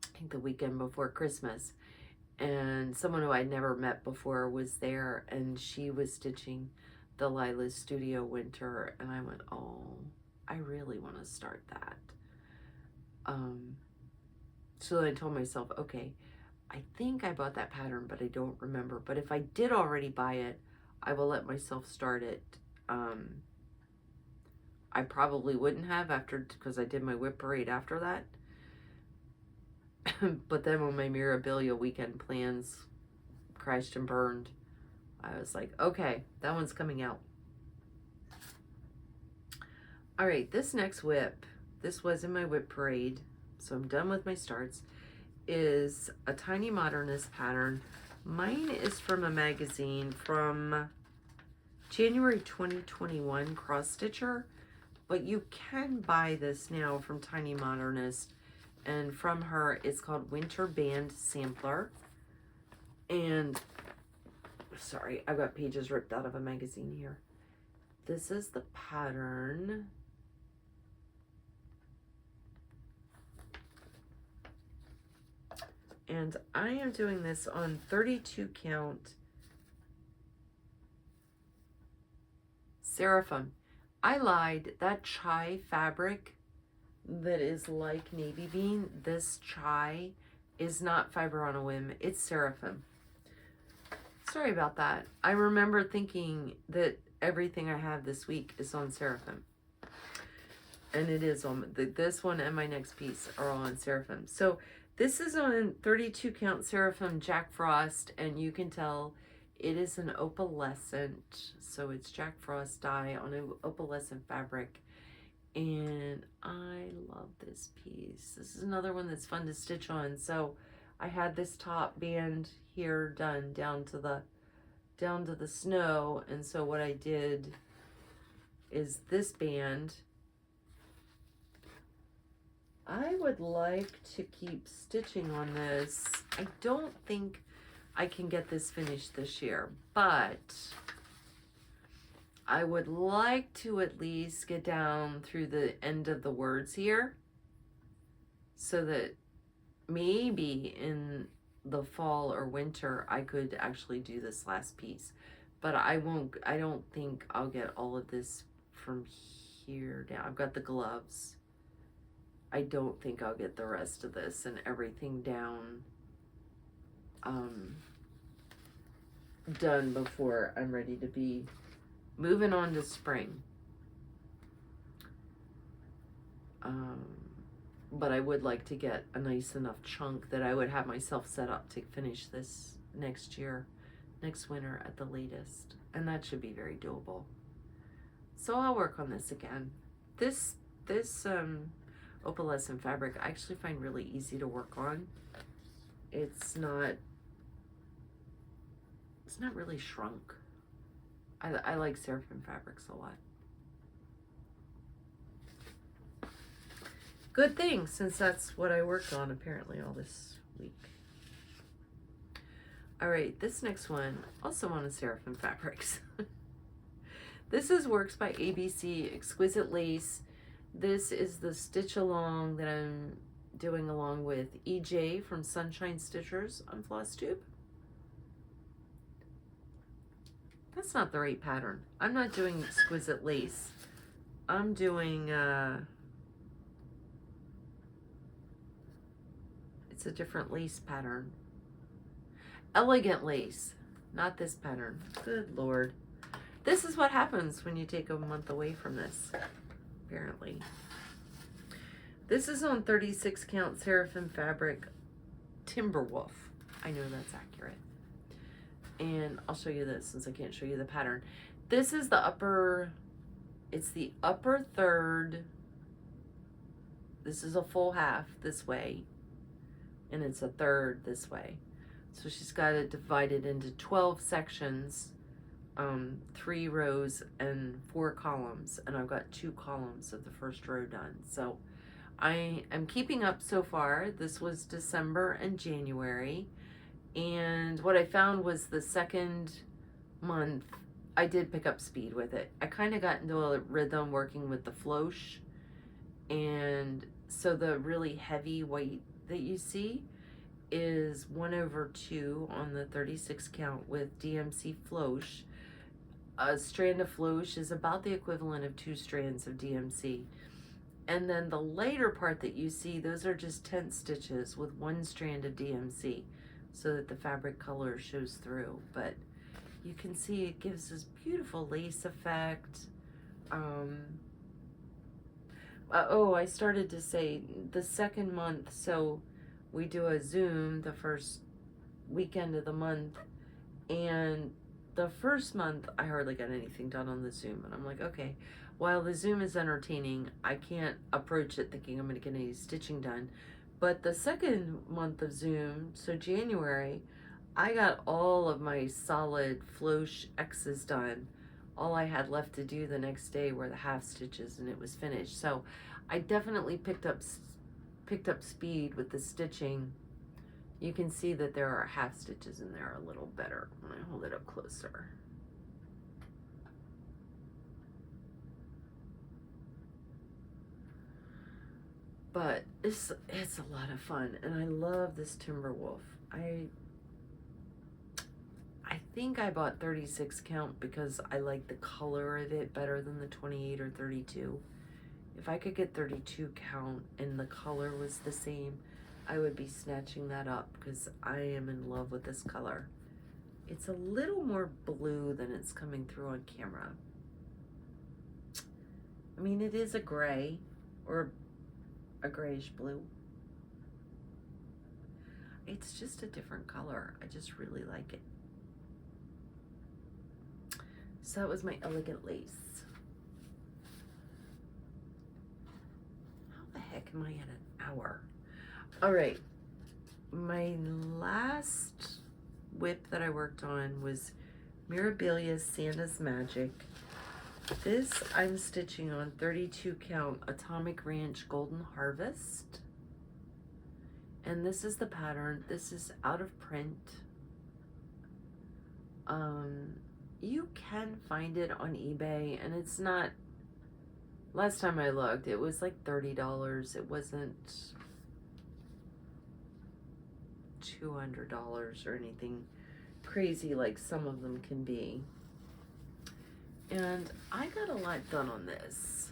I think the weekend before Christmas, and someone who I'd never met before was there, and she was stitching the Lila's Studio Winter, and I went, oh, I really want to start that. So I told myself, okay, I think I bought that pattern, but I don't remember. But if I did already buy it, I will let myself start it. I probably wouldn't have because I did my whip parade after that. But then when my Mirabilia weekend plans crashed and burned, I was like, okay, that one's coming out. All right, this next whip, this was in my whip parade, so I'm done with my starts, is a tiny modernist pattern. Mine is from a magazine from January 2021, Cross Stitchr, but you can buy this now from Tiny Modernist, and from her, it's called Winter Band Sampler. And Sorry, I've got pages ripped out of a magazine here. This is the pattern. And I am doing this on 32 count Seraphim. I lied. That chai fabric that is like navy bean, this chai is not Fiber on a Whim. It's Seraphim. Sorry about that. I remember thinking that everything I have this week is on Seraphim. And it is on this one, and my next piece are all on Seraphim. So this is on 32 count Seraphim Jack Frost, and you can tell it is an opalescent. So it's Jack Frost dye on an opalescent fabric. And I love this piece. This is another one that's fun to stitch on. So I had this top band here done down to the snow, and so what I did is this band. I would like to keep stitching on this. I don't think I can get this finished this year, but I would like to at least get down through the end of the words here so that maybe in the fall or winter I could actually do this last piece. But I don't think I'll get all of this from here down. I've got the gloves. I don't think I'll get the rest of this and everything down done before I'm ready to be moving on to spring. But I would like to get a nice enough chunk that I would have myself set up to finish this next year, next winter at the latest. And that should be very doable. So I'll work on this again. This opalescent fabric I actually find really easy to work on. It's not really shrunk. I like Seraphim fabrics a lot. Good thing, since that's what I worked on apparently all this week. All right, this next one, also on a Seraphim fabrics. This is Works by ABC, Exquisite Lace. This is the stitch along that I'm doing along with EJ from Sunshine Stitchers on Flosstube. That's not the right pattern. I'm not doing Exquisite Lace. I'm doing, it's a different lace pattern. Elegant Lace, not this pattern. Good Lord. This is what happens when you take a month away from this, apparently. This is on 36 count Seraphim fabric, Timberwolf. I know that's accurate. And I'll show you this since I can't show you the pattern. This is the upper, it's the upper third. This is a full half this way, and it's a third this way. So she's got it divided into 12 sections, 3 rows and 4 columns, and I've got 2 columns of the first row done. So I am keeping up so far. This was December and January. And what I found was the second month, I did pick up speed with it. I kind of got into a rhythm working with the Floche. And so the really heavy white that you see is 1/2 on the 36 count with DMC Floche. A strand of Floche is about the equivalent of 2 strands of DMC. And then the later part that you see, those are just tent stitches with 1 strand of DMC, so that the fabric color shows through. But you can see it gives this beautiful lace effect. Oh, I started to say the second month, so we do a Zoom the first weekend of the month, and the first month I hardly got anything done on the Zoom, and I'm like, okay, while the Zoom is entertaining, I can't approach it thinking I'm going to get any stitching done. But the second month of Zoom, so January, I got all of my solid Floche X's done. All I had left to do the next day were the half stitches, and it was finished. So I definitely picked up speed with the stitching. You can see that there are half stitches in there a little better when I hold it up closer. But it's a lot of fun, and I love this Timberwolf. I think I bought 36 count because I like the color of it better than the 28 or 32. If I could get 32 count and the color was the same, I would be snatching that up because I am in love with this color. It's a little more blue than it's coming through on camera. I mean, it is a gray or a grayish blue. It's just a different color. I just really like it. So that was my elegant lace. How the heck am I at an hour? All right, my last whip that I worked on was Mirabilia's Santa's Magic. This I'm stitching on 32 count Atomic Ranch Golden Harvest. And this is the pattern. This is out of print. You can find it on eBay, and it's not, last time I looked, it was like $30. It wasn't $200 or anything crazy like some of them can be. And I got a lot done on this.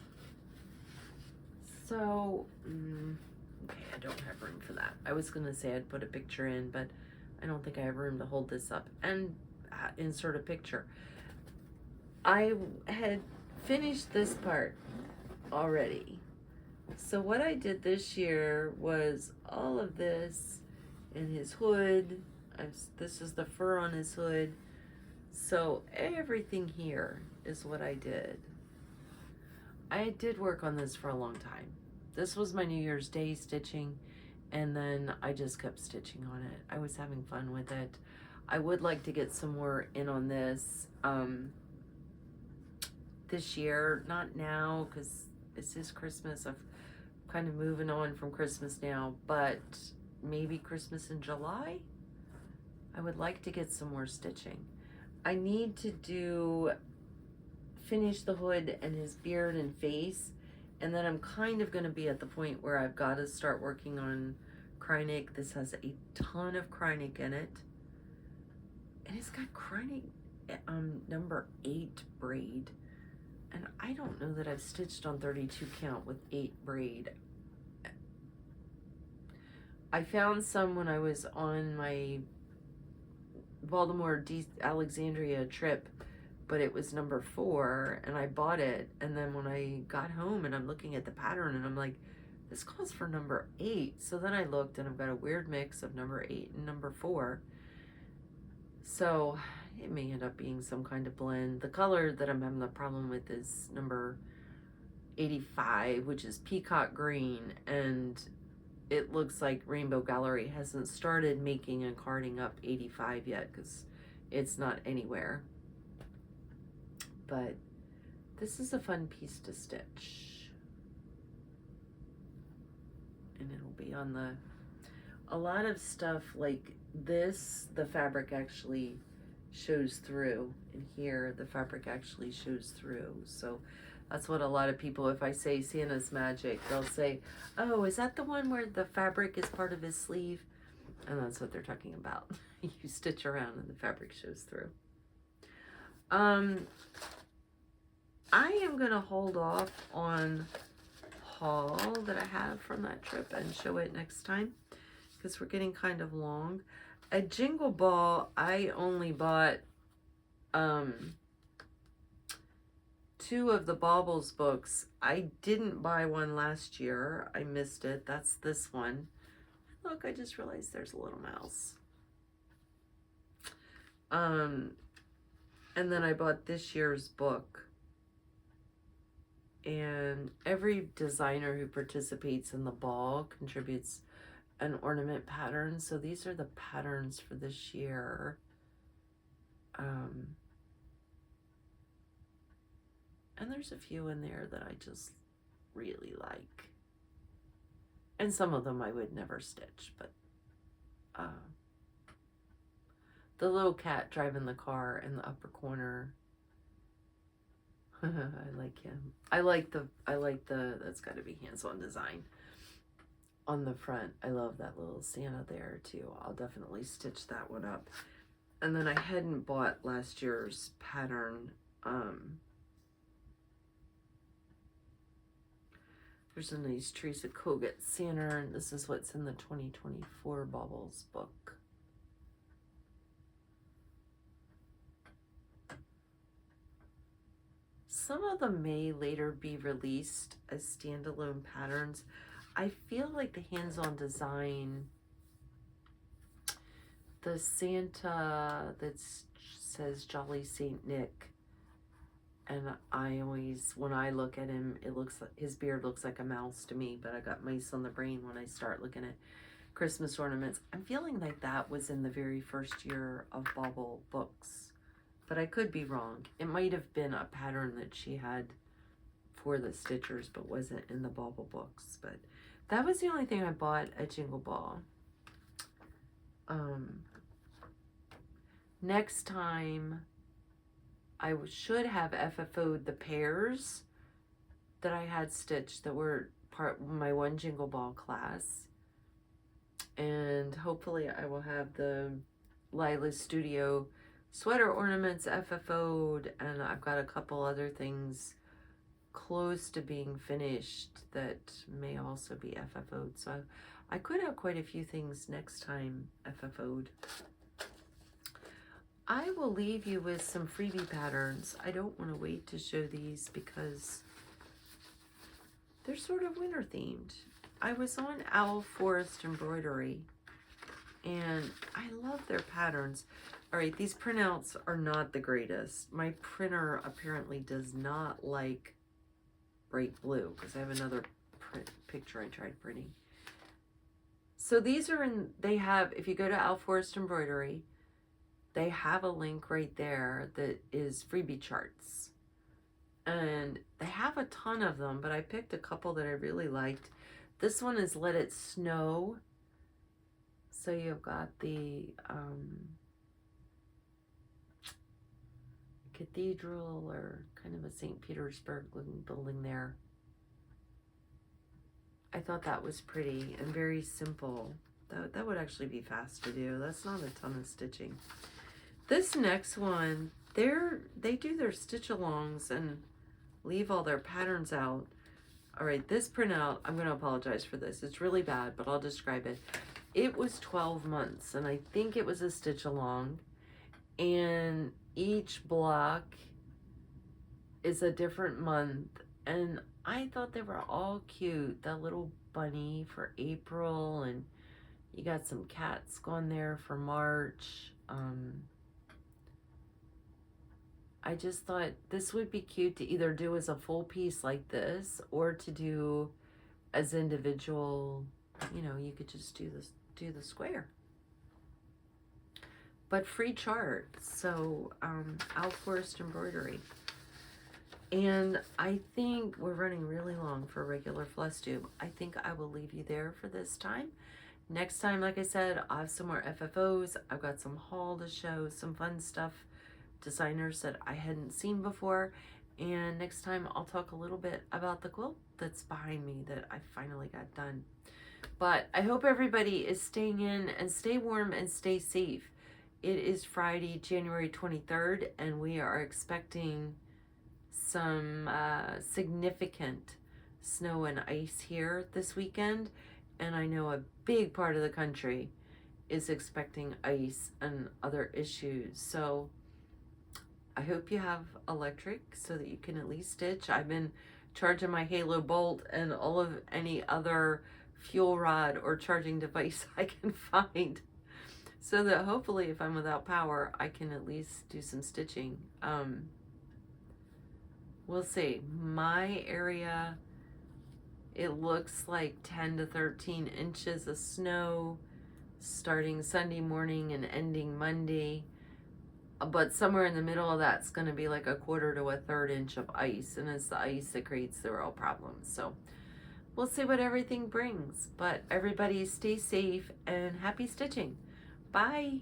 So, okay, I don't have room for that. I was gonna say I'd put a picture in, but I don't think I have room to hold this up and insert a picture. I had finished this part already. So what I did this year was all of this in his hood. This is the fur on his hood. So everything here is what I did. I did work on this for a long time. This was my New Year's Day stitching, and then I just kept stitching on it. I was having fun with it. I would like to get some more in on this this year, not now because this is Christmas. I'm kind of moving on from Christmas now, but maybe Christmas in July. I would like to get some more stitching. I need to finish the hood and his beard and face, and then I'm kind of going to be at the point where I've got to start working on Krynic. This has a ton of Krynic in it, and it's got Krynic number 8 braid, and I don't know that I've stitched on 32 count with 8 braid. I found some when I was on my Baltimore Alexandria trip, but it was number 4, and I bought it, and then when I got home and I'm looking at the pattern and I'm like, this calls for number 8. So then I looked and I've got a weird mix of number 8 and number 4. So it may end up being some kind of blend. The color that I'm having the problem with is number 85, which is peacock green, and it looks like Rainbow Gallery hasn't started making and carding up 85 yet because it's not anywhere. But this is a fun piece to stitch. And it'll be on the, a lot of stuff like this, the fabric actually shows through. And here, the fabric actually shows through. So that's what a lot of people, if I say Santa's Magic, they'll say, oh, is that the one where the fabric is part of his sleeve? And that's what they're talking about. You stitch around and the fabric shows through. I am going to hold off on haul that I have from that trip and show it next time because we're getting kind of long. A Jingle Ball, I only bought 2 of the Baubles books. I didn't buy one last year. I missed it. That's this one. Look, I just realized there's a little mouse. And then I bought this year's book. And every designer who participates in the ball contributes an ornament pattern. So these are the patterns for this year. And there's a few in there that I just really like. And some of them I would never stitch, but the little cat driving the car in the upper corner. I like him. I like the, that's got to be hands-on design on the front. I love that little Santa there too. I'll definitely stitch that one up. And then I hadn't bought last year's pattern. There's a nice Teresa Kogut Santa, and this is what's in the 2024 Baubles book. Some of them may later be released as standalone patterns. I feel like the hands-on design, the Santa that says Jolly Saint Nick, and I always, when I look at him, it looks like his beard looks like a mouse to me, but I got mice on the brain when I start looking at Christmas ornaments. I'm feeling like that was in the very first year of Bauble books, but I could be wrong. It might have been a pattern that she had for the Stitchers, but wasn't in the Bauble books. But that was the only thing I bought at Jingle Ball. Next time, I should have FFO'd the pairs that I had stitched that were part of my one Jingle Ball class. And hopefully I will have the Lila Studio sweater ornaments FFO'd, and I've got a couple other things close to being finished that may also be FFO'd. So I could have quite a few things next time FFO'd. I will leave you with some freebie patterns. I don't want to wait to show these because they're sort of winter themed. I was on Owl Forest Embroidery and I love their patterns. All right, these printouts are not the greatest. My printer apparently does not like bright blue because I have another picture I tried printing. So these are in, they have, if you go to Owl Forest Embroidery, they have a link right there that is freebie charts. And they have a ton of them, but I picked a couple that I really liked. This one is Let It Snow. So you've got the cathedral or kind of a St. Petersburg looking building there. I thought that was pretty and very simple. That would actually be fast to do. That's not a ton of stitching. This next one, they do their stitch-alongs and leave all their patterns out. All right, this printout, I'm going to apologize for this. It's really bad, but I'll describe it. It was 12 months, and I think it was a stitch-along. And each block is a different month. And I thought they were all cute. That little bunny for April, and you got some cats going there for March. I just thought this would be cute to either do as a full piece like this or to do as individual, you know, you could just do this, do the square. But free chart, so Owl Forest Embroidery. And I think we're running really long for regular Flosstube. I think I will leave you there for this time. Next time, like I said, I have some more FFOs. I've got some haul to show, some fun stuff, designers that I hadn't seen before. And next time I'll talk a little bit about the quilt that's behind me that I finally got done. But I hope everybody is staying in and stay warm and stay safe. It is Friday, January 23rd, and we are expecting some significant snow and ice here this weekend. And I know a big part of the country is expecting ice and other issues. So I hope you have electric so that you can at least stitch. I've been charging my Halo Bolt and all of any other fuel rod or charging device I can find, so that hopefully if I'm without power, I can at least do some stitching. We'll see. My area, it looks like 10 to 13 inches of snow starting Sunday morning and ending Monday. But somewhere in the middle of that's going to be like a 1/4 to 1/3 inch of ice. And it's the ice that creates the real problems. So we'll see what everything brings. But everybody stay safe and happy stitching. Bye.